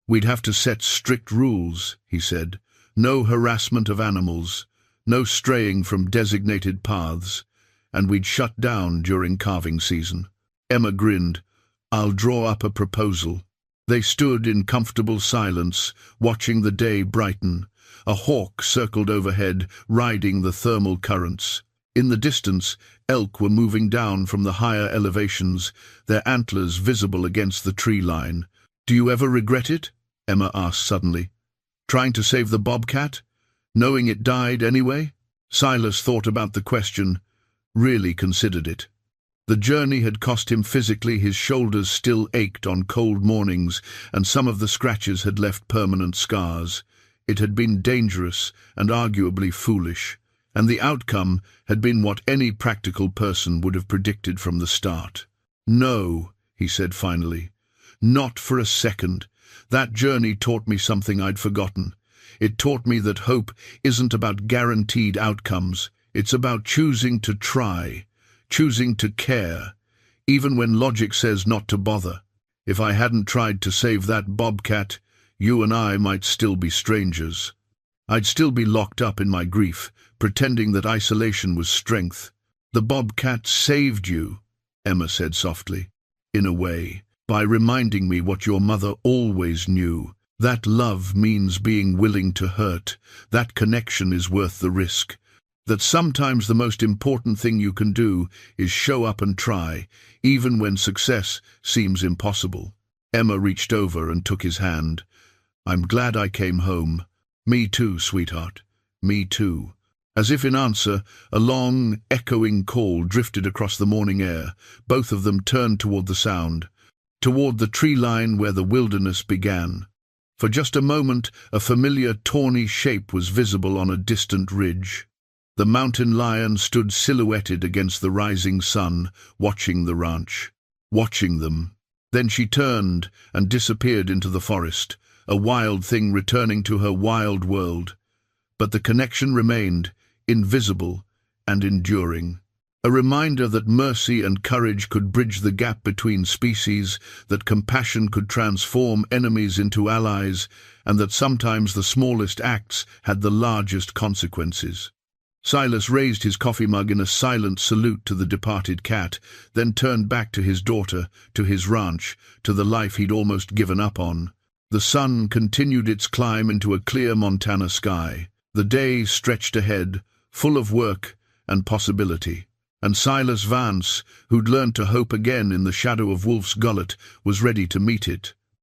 "We'd have to set strict rules," he said. "No harassment of animals, no straying from designated paths, and we'd shut down during calving season." Emma grinned. "I'll draw up a proposal." They stood in comfortable silence, watching the day brighten. A hawk circled overhead, riding the thermal currents. In the distance, elk were moving down from the higher elevations, their antlers visible against the tree line. "Do you ever regret it?" Emma asked suddenly. Trying to save the bobcat? Knowing it died anyway? Silas thought about the question, really considered it. The journey had cost him physically, his shoulders still ached on cold mornings, and some of the scratches had left permanent scars. It had been dangerous and arguably foolish, and the outcome had been what any practical person would have predicted from the start. "No," he said finally. "Not for a second. That journey taught me something I'd forgotten. It taught me that hope isn't about guaranteed outcomes. It's about choosing to try, choosing to care, even when logic says not to bother. If I hadn't tried to save that bobcat, you and I might still be strangers. I'd still be locked up in my grief, pretending that isolation was strength." "The bobcat saved you," Emma said softly. "In a way, by reminding me what your mother always knew. That love means being willing to hurt. That connection is worth the risk. That sometimes the most important thing you can do is show up and try, even when success seems impossible." Emma reached over and took his hand. "I'm glad I came home." "Me too, sweetheart. Me too." As if in answer, a long, echoing call drifted across the morning air. Both of them turned toward the sound, toward the tree line where the wilderness began. For just a moment, a familiar tawny shape was visible on a distant ridge. The mountain lion stood silhouetted against the rising sun, watching the ranch, watching them. Then she turned and disappeared into the forest, a wild thing returning to her wild world. But the connection remained, invisible and enduring. A reminder that mercy and courage could bridge the gap between species, that compassion could transform enemies into allies, and that sometimes the smallest acts had the largest consequences. Silas raised his coffee mug in a silent salute to the departed cat, then turned back to his daughter, to his ranch, to the life he'd almost given up on. The sun continued its climb into a clear Montana sky. The day stretched ahead, full of work and possibility. And Silas Vance, who'd learned to hope again in the shadow of Wolf's Gullet, was ready to meet it.